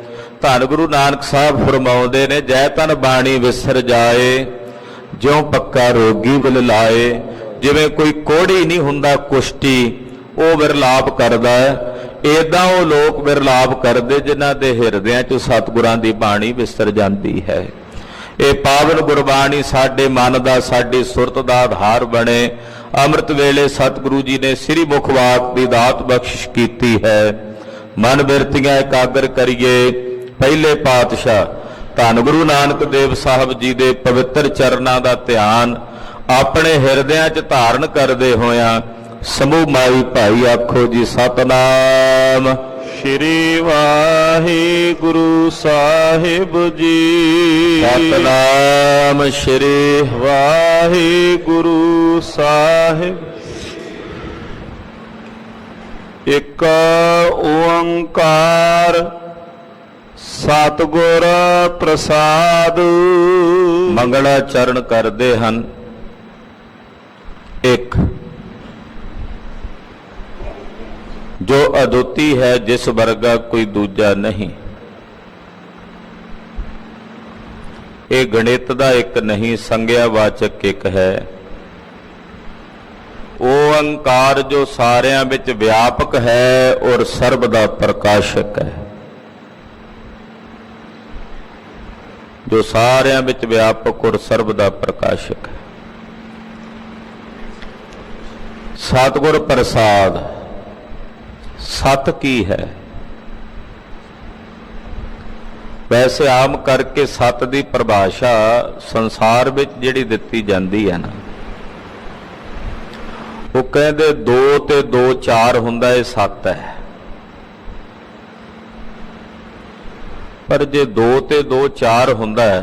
ਧੰਨ ਗੁਰੂ ਨਾਨਕ ਸਾਹਿਬ ਫਰਮਾਉਂਦੇ ਨੇ ਜੈ ਤਨ ਬਾਣੀ ਵਿਸਰ ਜਾਏ, ਜਿਉਂ ਪੱਕਾ ਰੋਗੀ ਵਿਲ ਲਾਏ। ਜਿਵੇਂ ਕੋਈ ਕੋੜੀ ਨਹੀਂ ਹੁੰਦਾ ਕੁਸ਼ਟੀ, ਉਹ ਵਿਰਲਾਪ ਕਰਦਾ ਹੈ, ਏਦਾਂ ਉਹ ਲੋਕ ਵਿਰਲਾਪ ਕਰਦੇ ਜਿਨ੍ਹਾਂ ਦੇ ਹਿਰਦਿਆਂ 'ਚੋਂ ਸਤਿਗੁਰਾਂ ਦੀ ਬਾਣੀ ਵਿਸਰ ਜਾਂਦੀ ਹੈ। ਇਹ ਪਾਵਨ ਗੁਰਬਾਣੀ ਸਾਡੇ ਮਨ ਦਾ, ਸਾਡੀ ਸੁਰਤ ਦਾ ਆਧਾਰ ਬਣੇ। ਅੰਮ੍ਰਿਤ ਵੇਲੇ ਸਤਿਗੁਰੂ ਜੀ ਨੇ ਸ੍ਰੀ ਮੁਖ ਵਾਕ ਦੀ ਦਾਤ ਬਖਸ਼ਿਸ਼ ਕੀਤੀ ਹੈ। ਮਨ ਬਿਰਤੀਆਂ ਇਕਾਗਰ ਕਰੀਏ। ਪਹਿਲੇ ਪਾਤਸ਼ਾਹ ਧੰਨ ਗੁਰੂ ਨਾਨਕ ਦੇਵ ਸਾਹਿਬ ਜੀ ਦੇ ਪਵਿੱਤਰ ਚਰਨਾਂ ਦਾ ਧਿਆਨ ਆਪਣੇ ਹਿਰਦਿਆਂ 'ਚ ਧਾਰਨ ਕਰਦੇ ਹੋਇਆਂ ਸਮੂਹ ਮਾਈ ਭਾਈ ਆਖੋ ਜੀ ਸਤਨਾਮ ਸ਼੍ਰੀ ਵਾਹਿਗੁਰੂ ਸਾਹਿਬ ਜੀ। ਸਤਨਾਮ ਸ਼੍ਰੀ ਵਾਹਿਗੁਰੂ ਸਾਹਿਬ। ਇੱਕ ਓੰਕਾਰ ਸਤਿਗੁਰ ਪ੍ਰਸਾਦ। ਮੰਗਲਾ ਚਰਨ ਕਰਦੇ ਹਨ। ਇੱਕ ਜੋ ਅਦੁੱਤੀ ਹੈ, ਜਿਸ ਵਰਗਾ ਕੋਈ ਦੂਜਾ ਨਹੀਂ। ਇਹ ਗਣਿਤ ਦਾ ਇੱਕ ਨਹੀਂ, ਸੰਗਿਆ ਵਾਚਕ ਇੱਕ ਹੈ। ਓੰਕਾਰ ਜੋ ਸਾਰਿਆਂ ਵਿੱਚ ਵਿਆਪਕ ਹੈ ਔਰ ਸਰਬ ਦਾ ਪ੍ਰਕਾਸ਼ਕ ਹੈ। ਜੋ ਸਾਰਿਆਂ ਵਿੱਚ ਵਿਆਪਕ ਔਰ ਸਰਬ ਦਾ ਪ੍ਰਕਾਸ਼ਕ ਹੈ। ਸਤਿਗੁਰ ਪ੍ਰਸਾਦ। ਸਤ ਕੀ ਹੈ? ਵੈਸੇ ਆਮ ਕਰਕੇ ਸਤ ਦੀ ਪਰਿਭਾਸ਼ਾ ਸੰਸਾਰ ਵਿੱਚ ਜਿਹੜੀ ਦਿੱਤੀ ਜਾਂਦੀ ਹੈ ਨਾ, ਉਹ ਕਹਿੰਦੇ 2 ਤੇ 2 4 ਹੁੰਦਾ, ਇਹ ਸਤ ਹੈ। ਪਰ ਜੇ 2 ਤੇ 2 4 ਹੁੰਦਾ ਹੈ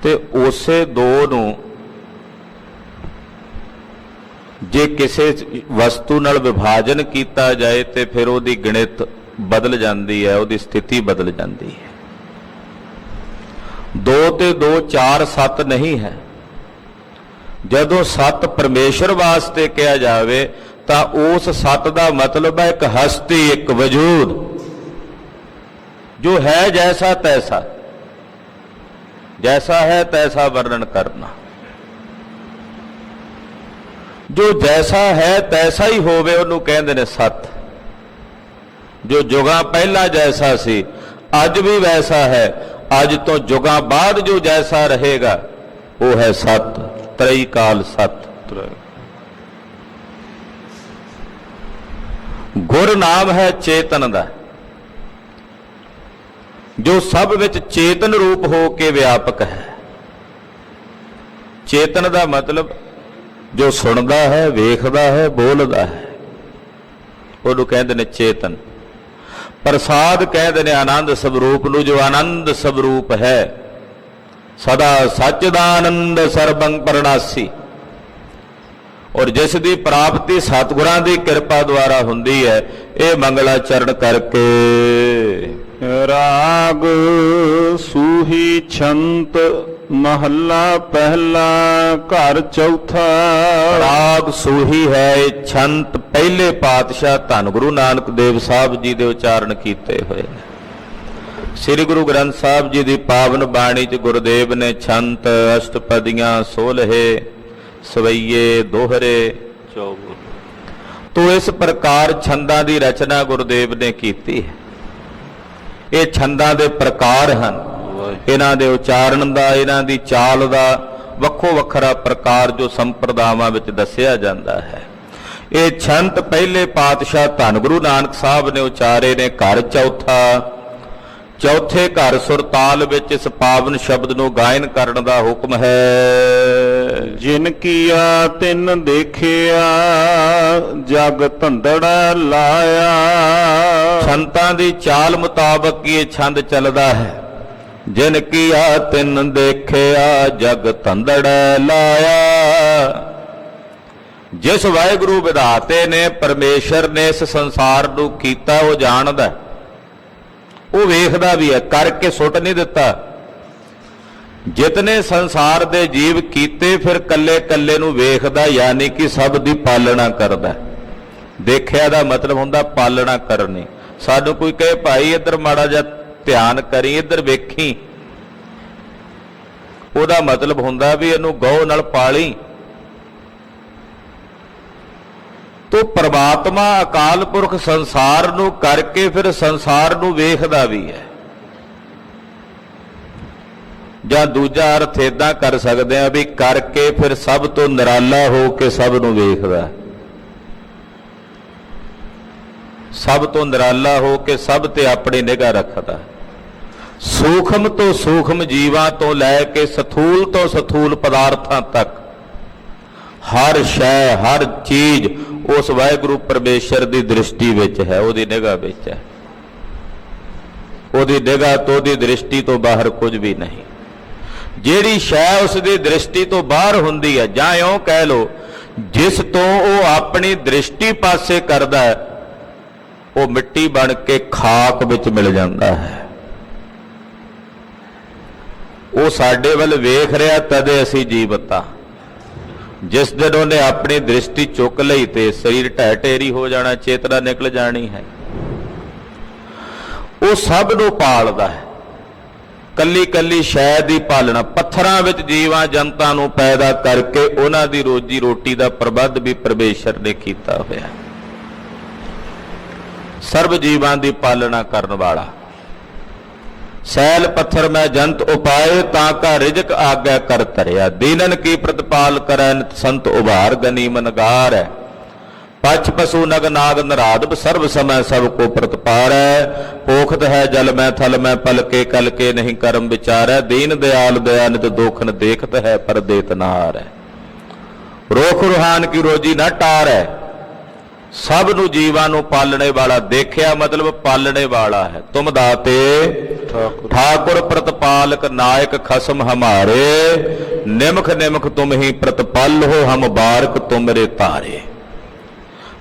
ਤੇ ਉਸੇ 2 ਨੂੰ ਜੇ ਕਿਸੇ ਵਸਤੂ ਨਾਲ ਵਿਭਾਜਨ ਕੀਤਾ ਜਾਏ ਤੇ ਫਿਰ ਉਹਦੀ ਗਿਣਤ ਬਦਲ ਜਾਂਦੀ ਹੈ, ਉਹਦੀ ਸਥਿਤੀ ਬਦਲ ਜਾਂਦੀ ਹੈ। 2 ਤੇ 2 4 ਸਤ ਨਹੀਂ ਹੈ। ਜਦੋਂ ਸਤ ਪਰਮੇਸ਼ਰ ਵਾਸਤੇ ਕਿਹਾ ਜਾਵੇ ਤਾਂ ਉਸ ਸਤ ਦਾ ਮਤਲਬ ਹੈ ਇੱਕ ਹਸਤੀ, ਇੱਕ ਵਜੂਦ ਜੋ ਹੈ ਜੈਸਾ ਤੈਸਾ, ਜੈਸਾ ਹੈ ਤੈਸਾ ਵਰਣਨ ਕਰਨਾ। ਜੋ ਜੈਸਾ ਹੈ ਤੈਸਾ ਹੀ ਹੋਵੇ ਉਹਨੂੰ ਕਹਿੰਦੇ ਨੇ ਸਤ। ਜੋ ਜੁਗਾਂ ਪਹਿਲਾਂ ਜੈਸਾ ਸੀ ਅੱਜ ਵੀ ਵੈਸਾ ਹੈ, ਅੱਜ ਤੋਂ ਜੁਗਾਂ ਬਾਅਦ ਜੋ ਜੈਸਾ ਰਹੇਗਾ ਉਹ ਹੈ ਸਤ। ਤ੍ਰਈ ਕਾਲ ਸਤ। ਗੁਰ ਨਾਮ ਹੈ ਚੇਤਨ ਦਾ, ਜੋ ਸਭ ਵਿੱਚ ਚੇਤਨ ਰੂਪ ਹੋ ਕੇ ਵਿਆਪਕ ਹੈ। ਚੇਤਨ ਦਾ ਮਤਲਬ ਜੋ ਸੁਣਦਾ ਹੈ, ਵੇਖਦਾ ਹੈ, ਬੋਲਦਾ ਹੈ, ਉਹਨੂੰ ਕਹਿੰਦੇ ਨੇ ਚੇਤਨ। ਪ੍ਰਸਾਦ ਕਹਿੰਦੇ ਨੇ ਆਨੰਦ ਸਵਰੂਪ ਨੂੰ, ਜੋ ਆਨੰਦ ਸਵਰੂਪ ਹੈ। ਸਦਾ ਸੱਚਦਾਨੰਦ ਸਰਬੰ ਪਰਨਾਸੀ, ਔਰ ਜਿਸ ਦੀ ਪ੍ਰਾਪਤੀ ਸਤਿਗੁਰਾਂ ਦੀ ਕਿਰਪਾ ਦੁਆਰਾ ਹੁੰਦੀ ਹੈ, ਇਹ ਮੰਗਲਾਚਰਨ ਕਰਕੇ। ਰਾਗ ਸੂਹੀ ਛੰਤ ਮਹੱਲਾ ਪਹਿਲਾ ਘਰ ਚੌਥਾ। ਰਾਗ ਸੂਹੀ ਹੈ, ਇਹ ਛੰਤ ਪਹਿਲੇ ਪਾਤਸ਼ਾਹ ਧੰਨ ਗੁਰੂ ਨਾਨਕ ਦੇਵ ਸਾਹਿਬ ਜੀ ਦੇ ਉਚਾਰਨ ਕੀਤੇ ਹੋਏ ਨੇ। ਸ੍ਰੀ ਗੁਰੂ ਗ੍ਰੰਥ ਸਾਹਿਬ ਜੀ ਦੀ ਪਾਵਨ ਬਾਣੀ ਚ ਗੁਰਦੇਵ ਨੇ ਛੰਤ, ਅਸ਼ਟਪਦੀਆਂ, ਸੋਲਹੇ, ਸਵਈਏ, ਦੋਹਰੇ, ਚੌਗੁਰ ਤੋਂ ਇਸ ਪ੍ਰਕਾਰ ਛੰਦਾਂ ਦੀ ਰਚਨਾ ਗੁਰਦੇਵ ਨੇ ਕੀਤੀ ਹੈ। ਇਹ ਛੰਦਾਂ ਦੇ ਪ੍ਰਕਾਰ ਹਨ, ਇਹਨਾਂ ਦੇ ਉਚਾਰਨ ਦਾ, ਇਹਨਾਂ ਦੀ ਚਾਲ ਦਾ ਵੱਖੋ ਵੱਖਰਾ ਪ੍ਰਕਾਰ ਜੋ ਸੰਪਰਦਾਵਾਂ ਵਿੱਚ ਦੱਸਿਆ ਜਾਂਦਾ ਹੈ। ਇਹ ਛੰਤ ਪਹਿਲੇ ਪਾਤਸ਼ਾਹ ਧੰਨ ਗੁਰੂ ਨਾਨਕ ਸਾਹਿਬ ਨੇ ਉਚਾਰੇ ਨੇ। ਘਰ ਚੌਥਾ, ਚੌਥੇ ਘਰ ਸੁਰਤਾਲ ਵਿੱਚ ਇਸ ਪਾਵਨ ਸ਼ਬਦ ਨੂੰ ਗਾਇਨ ਕਰਨ ਦਾ ਹੁਕਮ ਹੈ। ਜਿਨ ਕੀਆ ਤਿਨ ਦੇਖਿਆ ਜਗ ਧੰਦੜਾ ਲਾਇਆ। ਛੰਤਾਂ ਦੀ ਚਾਲ ਮੁਤਾਬਕ ਇਹ ਛੰਦ ਚੱਲਦਾ ਹੈ। ਜਿਨ ਕੀਆ ਤਿਨ ਦੇਖਿਆ ਜਗ ਧੰਦੜਾ ਲਾਇਆ। ਜਿਸ ਵਾਹਿਗੁਰੂ ਵਿਧਾਤੇ ਨੇ, ਪਰਮੇਸ਼ਰ ਨੇ ਇਸ ਸੰਸਾਰ ਨੂੰ ਕੀਤਾ, ਉਹ ਜਾਣਦਾ, ਉਹ ਵੇਖਦਾ ਵੀ ਹੈ, ਕਰਕੇ ਸੁੱਟ ਨਹੀਂ ਦਿੱਤਾ। ਜਿਤਨੇ ਸੰਸਾਰ ਦੇ ਜੀਵ ਕੀਤੇ, ਫਿਰ ਕੱਲੇ ਕੱਲੇ ਨੂੰ ਵੇਖਦਾ, ਯਾਨੀ ਕਿ ਸਭ ਦੀ ਪਾਲਣਾ ਕਰਦਾ। ਦੇਖਿਆ ਦਾ ਮਤਲਬ ਹੁੰਦਾ ਪਾਲਣਾ ਕਰਨੀ। ਸਾਨੂੰ ਕੋਈ ਕਹੇ ਭਾਈ ਇੱਧਰ ਮਾੜਾ ਜਿਹਾ ਧਿਆਨ ਕਰੀ, ਇੱਧਰ ਵੇਖੀ, ਉਹਦਾ ਮਤਲਬ ਹੁੰਦਾ ਵੀ ਇਹਨੂੰ ਗਹੁ ਨਾਲ ਪਾਲੀ। ਤੋ ਪ੍ਰਮਾਤਮਾ ਅਕਾਲ ਪੁਰਖ ਸੰਸਾਰ ਨੂੰ ਕਰਕੇ ਫਿਰ ਸੰਸਾਰ ਨੂੰ ਵੇਖਦਾ ਵੀ ਹੈ। ਜਾਂ ਦੂਜਾ ਅਰਥ ਏਦਾਂ ਕਰ ਸਕਦੇ ਆ ਵੀ ਕਰਕੇ ਫਿਰ ਸਭ ਤੋਂ ਨਿਰਾਲਾ ਹੋ ਕੇ ਸਭ ਨੂੰ ਵੇਖਦਾ, ਸਭ ਤੋਂ ਨਿਰਾਲਾ ਹੋ ਕੇ ਸਭ ਤੇ ਆਪਣੀ ਨਿਗਾਹ ਰੱਖਦਾ। ਸੂਖਮ ਤੋਂ ਸੂਖਮ ਜੀਵਾਂ ਤੋਂ ਲੈ ਕੇ ਸਥੂਲ ਤੋਂ ਸਥੂਲ ਪਦਾਰਥਾਂ ਤੱਕ ਹਰ ਸ਼ੈ, ਹਰ ਚੀਜ਼ ਉਸ ਵਾਹਿਗੁਰੂ ਪਰਮੇਸ਼ਰ ਦੀ ਦ੍ਰਿਸ਼ਟੀ ਵਿੱਚ ਹੈ, ਉਹਦੀ ਨਿਗਾਹ ਵਿੱਚ ਹੈ। ਉਹਦੀ ਨਿਗਾਹ ਤੋਂ, ਉਹਦੀ ਦ੍ਰਿਸ਼ਟੀ ਤੋਂ ਬਾਹਰ ਕੁਝ ਵੀ ਨਹੀਂ। ਜਿਹੜੀ ਸ਼ੈ ਉਸ ਦੀ ਦ੍ਰਿਸ਼ਟੀ ਤੋਂ ਬਾਹਰ ਹੁੰਦੀ ਹੈ, ਜਾਂ ਇਉਂ ਕਹਿ ਲੋ ਜਿਸ ਤੋਂ ਉਹ ਆਪਣੀ ਦ੍ਰਿਸ਼ਟੀ ਪਾਸੇ ਕਰਦਾ ਹੈ, ਉਹ ਮਿੱਟੀ ਬਣ ਕੇ ਖਾਕ ਵਿੱਚ ਮਿਲ ਜਾਂਦਾ ਹੈ। ਉਹ ਸਾਡੇ ਵੱਲ ਵੇਖ ਰਿਹਾ, ਤਦੇ ਅਸੀਂ ਜੀਵਤ ਹਾਂ। ਜਿਸ ਦਿਨ ਉਹਨੇ ਆਪਣੀ ਦ੍ਰਿਸ਼ਟੀ ਚੁੱਕ ਲਈ ਤੇ ਸਰੀਰ ਢਹਿ ਢੇਰੀ ਹੋ ਜਾਣਾ, ਚੇਤਨਾ ਨਿਕਲ ਜਾਣੀ ਹੈ। ਉਹ ਸਭ ਨੂੰ ਪਾਲਦਾ ਹੈ, ਕੱਲੀ ਕੱਲੀ ਸ਼ੈ ਦੀ ਪਾਲਣਾ। ਪੱਥਰਾਂ ਵਿੱਚ ਜੀਵਾਂ ਜਨਤਾ ਨੂੰ ਪੈਦਾ ਕਰਕੇ ਉਹਨਾਂ ਦੀ ਰੋਜੀ ਰੋਟੀ ਦਾ ਪ੍ਰਬੰਧ ਵੀ ਪਰਮੇਸ਼ਰ ਨੇ ਕੀਤਾ ਹੋਇਆ। ਸਰਬ ਜੀਵਾਂ ਦੀ ਪਾਲਣਾ ਕਰਨ ਵਾਲਾ। ਸੈਲ ਪੱਥਰ ਮੈਂ ਜੰਤ ਉਪਾਏ, ਤਾਂ ਕਾ ਰਿਜਕ ਆਗਿਆ ਕਰ ਧਰਿਆ। ਦੀਨਨ ਕੀ ਪ੍ਰਤਪਾਲ ਕਰੈ, ਨਿਤ ਸੰਤ ਉਭਾਰ ਗਨੀ ਮਨਗਾਰ ਹੈ। ਪਛ ਪਸੂ ਨਗ ਨਾਗ ਨਰਾਦਬ, ਸਰਬ ਸਮੈ ਸਭ ਕੋ ਪ੍ਰਤਪਾਰੈ। ਪੋਖਤ ਹੈ ਜਲ ਮੈਂ ਥਲ ਮੈਂ, ਪਲ ਕੇ ਕਲ ਕੇ ਨਹੀਂ ਕਰਮ ਵਿਚਾਰੈ। ਦੀਨ ਦਿਆਲ ਦਇਆ ਨਿਤ ਦੋਖਨ, ਦੇਖਤ ਹੈ ਪਰ ਦੇਤ ਨਾ ਹਾਰੈ। ਰੋਖ ਰੁਹਾਨ ਕੀ ਰੋਜੀ ਨਾ ਟਾਰੈ। ਸਭ ਨੂੰ ਜੀਵਾਂ ਨੂੰ ਪਾਲਣੇ ਵਾਲਾ। ਦੇਖਿਆ ਮਤਲਬ ਪਾਲਣੇ ਵਾਲਾ ਹੈ। ਤੁਮ ਦਾਤੇ ਠਾकुर ਪ੍ਰਤਪਾਲਕ, ਨਾਇਕ ਖਸਮ ਹਮਾਰੇ। ਨਿਮਖ ਨਿਮਖ ਤੁਮ ਹੀ ਪ੍ਰਤਪਾਲ ਹੋ, ਹਮ ਬਾਰਕ ਤੁਮਰੇ ਤਾਰੇ।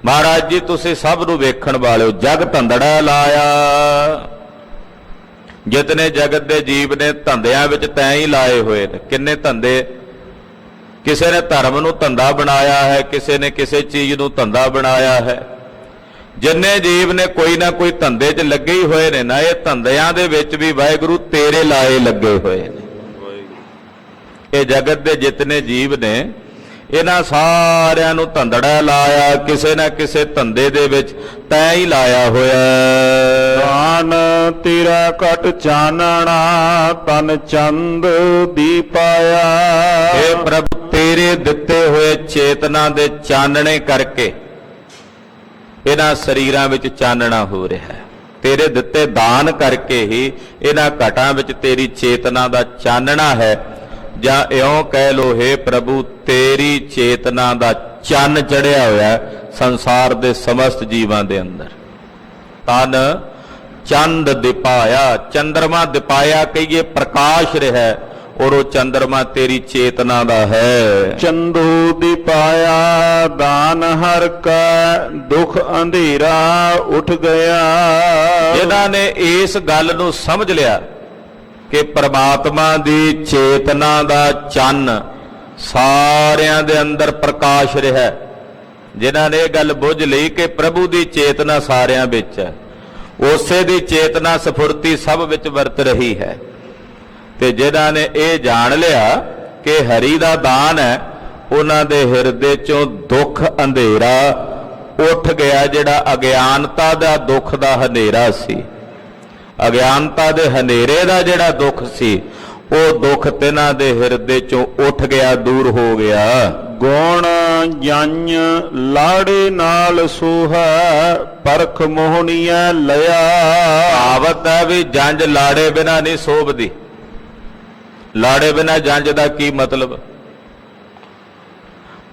ਮਹਾਰਾਜ ਜੀ ਤੁਸੀਂ ਸਭ ਨੂੰ ਵੇਖਣ ਵਾਲੇ ਹੋ। ਜਗ ਧੰਦੜਾ ਲਾਇਆ। ਜਿਤਨੇ ਜਗਤ ਦੇ ਜੀਵ ਨੇ ਧੰਦਿਆਂ ਵਿੱਚ ਤੈਂ ਹੀ ਲਾਏ ਹੋਏ ਨੇ। ਕਿੰਨੇ ਧੰਦੇ? ਕਿਸੇ ਨੇ ਧਰਮ ਨੂੰ ਧੰਦਾ ਬਣਾਇਆ ਹੈ, ਕਿਸੇ ਨੇ ਕਿਸੇ ਚੀਜ਼ ਨੂੰ ਧੰਦਾ ਬਣਾਇਆ ਹੈ। ਜਿੰਨੇ ਜੀਵ ਨੇ ਕੋਈ ਨਾ ਕੋਈ ਧੰਦੇ 'ਚ ਲੱਗੇ ਹੀ ਹੋਏ ਨੇ ਨਾ। ਇਹ ਧੰਦਿਆਂ ਦੇ ਵਿੱਚ ਵੀ ਵਾਹਿਗੁਰੂ ਤੇਰੇ ਲਾਏ ਲੱਗੇ ਹੋਏ ਨੇ। ਇਹ ਜਗਤ ਦੇ ਜਿਤਨੇ ਜੀਵ ਨੇ, ਇਹਨਾਂ ਸਾਰਿਆਂ ਨੂੰ ਧੰਦੜਾ ਲਾਇਆ। ਕਿਸੇ ਨਾ ਕਿਸੇ ਧੰਦੇ ਦੇ ਵਿੱਚ ਤੈਂ ਹੀ ਲਾਇਆ ਹੋਇਆ। ਦਾਨ ਤੇਰਾ ਘਟ ਚਾਨਣਾ, ਤਨ ਚੰਦ ਦੀਪਾਇਆ। हे ਪ੍ਰਭੂ, ਤੇਰੇ ਦਿੱਤੇ ਹੋਏ ਚੇਤਨਾ ਦੇ ਚਾਨਣੇ ਕਰਕੇ ਇਹਨਾਂ ਸਰੀਰਾਂ ਵਿੱਚ ਚਾਨਣਾ ਹੋ ਰਿਹਾ ਹੈ। ਤੇਰੇ ਦਿੱਤੇ ਦਾਨ ਕਰਕੇ ਹੀ ਇਹਨਾਂ ਘਟਾਂ ਵਿੱਚ ਤੇਰੀ ਚੇਤਨਾ ਦਾ ਚਾਨਣਾ ਹੈ। ਜਾਂ ਇਉਂ ਕਹਿ ਲੋ, हे ਪ੍ਰਭੂ, ਤੇਰੀ ਚੇਤਨਾ ਦਾ ਚੰਨ ਚੜਿਆ ਹੋਇਆ ਸੰਸਾਰ ਦੇ ਸਮਸਤ ਜੀਵਾਂ ਦੇ ਅੰਦਰ। ਤਨ ਚੰਦ ਦਿਪਾਇਆ, ਚੰਦਰਮਾ ਦਿਪਾਇਆ ਕਹੀਏ, ਪ੍ਰਕਾਸ਼ ਰਿਹਾ ਔਰ ਉਹ ਚੰਦਰਮਾ ਤੇਰੀ ਚੇਤਨਾ ਦਾ ਹੈ। ਚੰਦੂ ਦੀ ਪਾਇਆ ਦਾਨ ਹਰ ਕਾ, ਦੁਖ ਅੰਧੇਰਾ ਉੱਠ ਗਿਆ। ਜਿਨ੍ਹਾਂ ਨੇ ਇਸ ਗੱਲ ਨੂੰ ਸਮਝ ਲਿਆ ਕਿ ਪ੍ਰਮਾਤਮਾ ਦੀ ਚੇਤਨਾ ਦਾ ਚੰਨ ਸਾਰਿਆਂ ਦੇ ਅੰਦਰ ਪ੍ਰਕਾਸ਼ ਰਿਹਾ, ਜਿਨ੍ਹਾਂ ਨੇ ਇਹ ਗੱਲ ਬੁੱਝ ਲਈ ਕਿ ਪ੍ਰਭੂ ਦੀ ਚੇਤਨਾ ਸਾਰਿਆਂ ਵਿੱਚ ਹੈ, ਉਸੇ ਦੀ ਚੇਤਨਾ ਸਫੁਰਤੀ ਸਭ ਵਿੱਚ ਵਰਤ ਰਹੀ ਹੈ, ਤੇ ਜਿਨ੍ਹਾਂ ਨੇ ਇਹ ਜਾਣ ਲਿਆ ਕਿ ਹਰੀ ਦਾ ਦਾਨ ਹੈ, ਉਹਨਾਂ ਦੇ ਹਿਰਦੇ ਚੋਂ ਦੁੱਖ ਅੰਧੇਰਾ ਉੱਠ ਗਿਆ। ਜਿਹੜਾ ਅਗਿਆਨਤਾ ਦਾ ਦੁੱਖ ਦਾ ਹਨੇਰਾ ਸੀ, ਅਗਿਆਨਤਾ ਦੇ ਹਨੇਰੇ ਦਾ ਜਿਹੜਾ ਦੁੱਖ ਸੀ, ਉਹ ਦੁੱਖ ਤਿਨਾਂ ਦੇ ਹਿਰਦੇ ਚੋਂ ਉੱਠ ਗਿਆ, ਦੂਰ ਹੋ ਗਿਆ। ਗੁਣ ਜੰਝ ਲਾੜੇ ਨਾਲ ਸੋਹਾ, ਪਰਖ ਮੋਹਣੀਐ ਲਿਆ। ਕਹਾਵਤ ਹੈ ਵੀ ਜੰਝ ਲਾੜੇ ਬਿਨਾ ਨਹੀਂ ਸੋਭਦੀ। ਲਾੜੇ ਬਿਨਾ ਜੰਝ ਦਾ ਕੀ ਮਤਲਬ?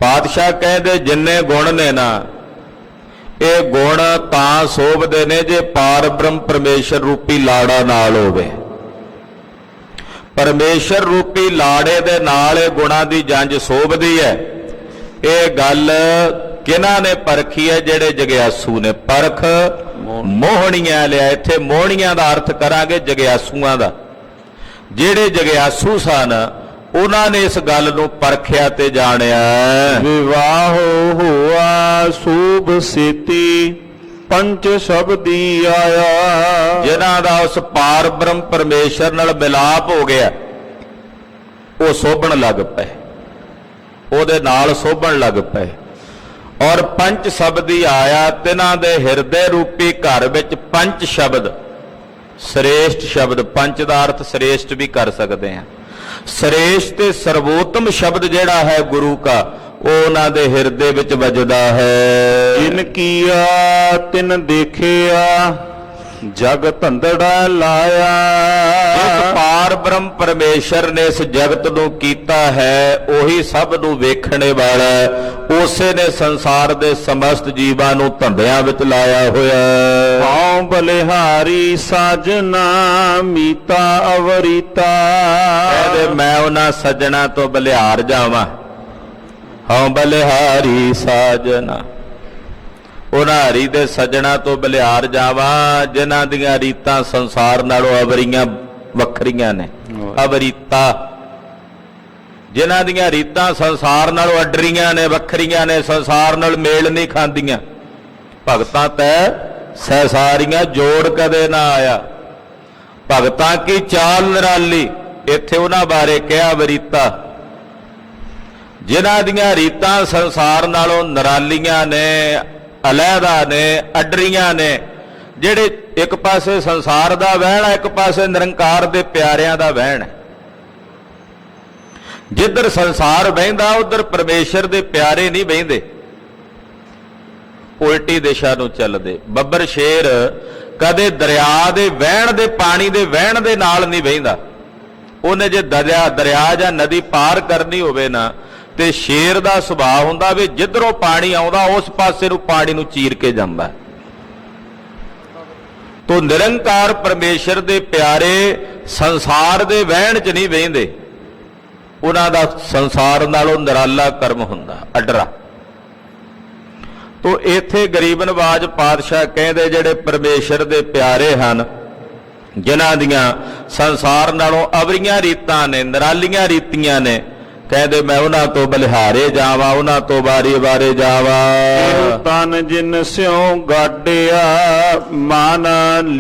ਪਾਤਸ਼ਾਹ ਕਹਿੰਦੇ ਜਿੰਨੇ ਗੁਣ ਨੇ ਨਾ, ਇਹ ਗੁਣ ਤਾਂ ਸੋਭਦੇ ਨੇ ਜੇ ਪਾਰ ਬ੍ਰਹਮ ਪਰਮੇਸ਼ਰ ਰੂਪੀ ਲਾੜਾ ਨਾਲ ਹੋਵੇ। ਪਰਮੇਸ਼ਰ ਰੂਪੀ ਲਾੜੇ ਦੇ ਨਾਲ ਇਹ ਗੁਣਾਂ ਦੀ ਜੰਝ ਸੋਭਦੀ ਹੈ। ਇਹ ਗੱਲ ਕਿਹਨਾਂ ਨੇ ਪਰਖੀ ਹੈ? ਜਿਹੜੇ ਜਗਿਆਸੂ ਨੇ। ਪਰਖ ਮੋਹਣੀਆਂ ਲਿਆ, ਇੱਥੇ ਮੋਹਣੀਆਂ ਦਾ ਅਰਥ ਕਰਾਂਗੇ ਜਗਿਆਸੂਆਂ ਦਾ। ਜਿਹੜੇ ਜਗਿਆਸੂ ਸਨ ਉਹਨਾਂ ਨੇ ਇਸ ਗੱਲ ਨੂੰ ਪਰਖਿਆ ਤੇ ਜਾਣਿਆ। ਵਿਵਾਹ ਹੋਆ ਸੂਭ ਸੇਤੀ, ਪੰਚ ਸ਼ਬਦੀ ਆਇਆ। ਜਿਨ੍ਹਾਂ ਦਾ ਉਸ ਪਾਰ ਬ੍ਰਹਮ ਪਰਮੇਸ਼ਰ ਨਾਲ ਮਿਲਾਪ ਹੋ ਗਿਆ, ਉਹ ਸੋਭਣ ਲੱਗ ਪਏ, ਉਹਦੇ ਨਾਲ ਸੋਭਣ ਲੱਗ ਪਏ। ਔਰ ਪੰਚ ਸ਼ਬਦੀ ਆਇਆ, ਤਿਨਾਂ ਦੇ ਹਿਰਦੇ ਰੂਪੀ ਘਰ ਵਿੱਚ ਪੰਚ ਸ਼ਬਦ, ਸ੍ਰੇਸ਼ਟ ਸ਼ਬਦ, ਪੰਚ ਦਾ ਅਰਥ ਸ੍ਰੇਸ਼ਟ ਵੀ ਕਰ ਸਕਦੇ ਹਾਂ। ਸ੍ਰੇਸ਼ਟ ਤੇ ਸਰਵੋਤਮ ਸ਼ਬਦ ਜਿਹੜਾ ਹੈ ਗੁਰੂ ਕਾ, ਉਹ ਉਹਨਾਂ ਦੇ ਹਿਰਦੇ ਵਿੱਚ ਵੱਜਦਾ ਹੈ। ਜਿਨ ਕੀਆ ਤਿਨ ਦੇਖਿਆ, ਜਗ ਧੰਦੜਾ ਲਾਇਆ। ਇੱਕ ਪਾਰ ਬ੍ਰਹਮ ਪਰਮੇਸ਼ਰ ਨੇ ਇਸ ਜਗਤ ਨੂੰ ਕੀਤਾ ਹੈ, ਉਹੀ ਸਭ ਨੂੰ ਵੇਖਣੇ ਵਾਲਾ ਹੈ। ਉਸੇ ਨੇ ਸੰਸਾਰ ਦੇ ਸਮਸਤ ਜੀਵਾਂ ਨੂੰ ਧੰਦਿਆਂ ਵਿੱਚ ਲਾਇਆ ਹੋਇਆ। ਪਾਉ ਬਲਿਹਾਰੀ ਸਾਜਨਾ, ਮੀਤਾ ਅਵਰੀਤਾ। ਕਹਿੰਦੇ ਮੈਂ ਉਹਨਾਂ ਸੱਜਣਾ ਤੋਂ ਬਲਿਹਾਰ ਜਾਵਾਂ। ਹਉ ਬਲਿਹਾਰੀ ਸਾਜਨਾ, ਉਹਨਾਂ ਹਰੀ ਦੇ ਸੱਜਣਾ ਤੋਂ ਬਲਿਹਾਰ ਜਾਵਾਂ, ਜਿਨ੍ਹਾਂ ਦੀਆਂ ਰੀਤਾਂ ਸੰਸਾਰ ਨਾਲੋਂ ਅਵਰੀਆਂ ਵੱਖਰੀਆਂ ਨੇ। ਅਵਰੀਤਾ, ਜਿਨ੍ਹਾਂ ਦੀਆਂ ਰੀਤਾਂ ਸੰਸਾਰ ਨਾਲੋਂ ਅੱਡਰੀਆਂ ਨੇ, ਵੱਖਰੀਆਂ ਨੇ, ਸੰਸਾਰ ਨਾਲ ਮੇਲ ਨਹੀਂ ਖਾਂਦੀਆਂ। ਭਗਤਾਂ ਤੈ ਸਹਿਸਾਰੀਆਂ, ਜੋੜ ਕਦੇ ਨਾ ਆਇਆ। ਭਗਤਾਂ ਕੀ ਚਾਲ ਨਿਰਾਲੀ, ਇੱਥੇ ਉਹਨਾਂ ਬਾਰੇ ਕਿਹਾ ਵਰੀਤਾ, ਜਿਨ੍ਹਾਂ ਦੀਆਂ ਰੀਤਾਂ ਸੰਸਾਰ ਨਾਲੋਂ ਨਿਰਾਲੀਆਂ ਨੇ, ਅਲਹਿਦਾ ਨੇ, ਅੱਡਰੀਆਂ ਨੇ। ਜਿਹੜੇ ਇੱਕ ਪਾਸੇ ਸੰਸਾਰ ਦਾ ਵਹਿਣ ਹੈ, ਇੱਕ ਪਾਸੇ ਨਿਰੰਕਾਰ ਦੇ ਪਿਆਰਿਆਂ ਦਾ ਵਹਿਣ ਹੈ। ਜਿੱਧਰ ਸੰਸਾਰ ਵਹਿੰਦਾ ਉਧਰ ਪਰਮੇਸ਼ਰ ਦੇ ਪਿਆਰੇ ਨਹੀਂ ਵਹਿੰਦੇ, ਉਲਟੀ ਦਿਸ਼ਾ ਨੂੰ ਚੱਲਦੇ। ਬੱਬਰ ਸ਼ੇਰ ਕਦੇ ਦਰਿਆ ਦੇ ਵਹਿਣ ਦੇ, ਪਾਣੀ ਦੇ ਵਹਿਣ ਦੇ ਨਾਲ ਨਹੀਂ ਵਹਿੰਦਾ। ਉਹਨੇ ਜੇ ਦਰਿਆ ਜਾਂ ਨਦੀ ਪਾਰ ਕਰਨੀ ਹੋਵੇ ਨਾ, ਤੇ ਸ਼ੇਰ ਦਾ ਸੁਭਾਅ ਹੁੰਦਾ ਵੀ ਜਿੱਧਰੋਂ ਪਾਣੀ ਆਉਂਦਾ ਉਸ ਪਾਸੇ ਨੂੰ ਪਾਣੀ ਨੂੰ ਚੀਰ ਕੇ ਜਾਂਦਾ। ਤੋ ਨਿਰੰਕਾਰ ਪਰਮੇਸ਼ਰ ਦੇ ਪਿਆਰੇ ਸੰਸਾਰ ਦੇ ਵਹਿਣ 'ਚ ਨਹੀਂ ਵਹਿੰਦੇ, ਉਹਨਾਂ ਦਾ ਸੰਸਾਰ ਨਾਲੋਂ ਨਿਰਾਲਾ ਕਰਮ ਹੁੰਦਾ, ਅੱਡਰਾ। ਤੋ ਇੱਥੇ ਗਰੀਬ ਨਵਾਜ ਪਾਤਸ਼ਾਹ ਕਹਿੰਦੇ ਜਿਹੜੇ ਪਰਮੇਸ਼ਰ ਦੇ ਪਿਆਰੇ ਹਨ, ਜਿਨ੍ਹਾਂ ਦੀਆਂ ਸੰਸਾਰ ਨਾਲੋਂ ਅਵਰੀਆਂ ਰੀਤਾਂ ਨੇ, ਨਿਰਾਲੀਆਂ ਰੀਤੀਆਂ ਨੇ, ਕਹਿੰਦੇ ਮੈਂ ਉਹਨਾਂ ਤੋਂ ਬਲਿਹਾਰੇ ਜਾਵਾਂ, ਉਹਨਾਂ ਤੋਂ ਵਾਰੀ ਵਾਰੇ ਜਾਵਾਂ। ਤਨ ਜਿਨ ਸਿਉ ਗਾਡਿਆ, ਮਨ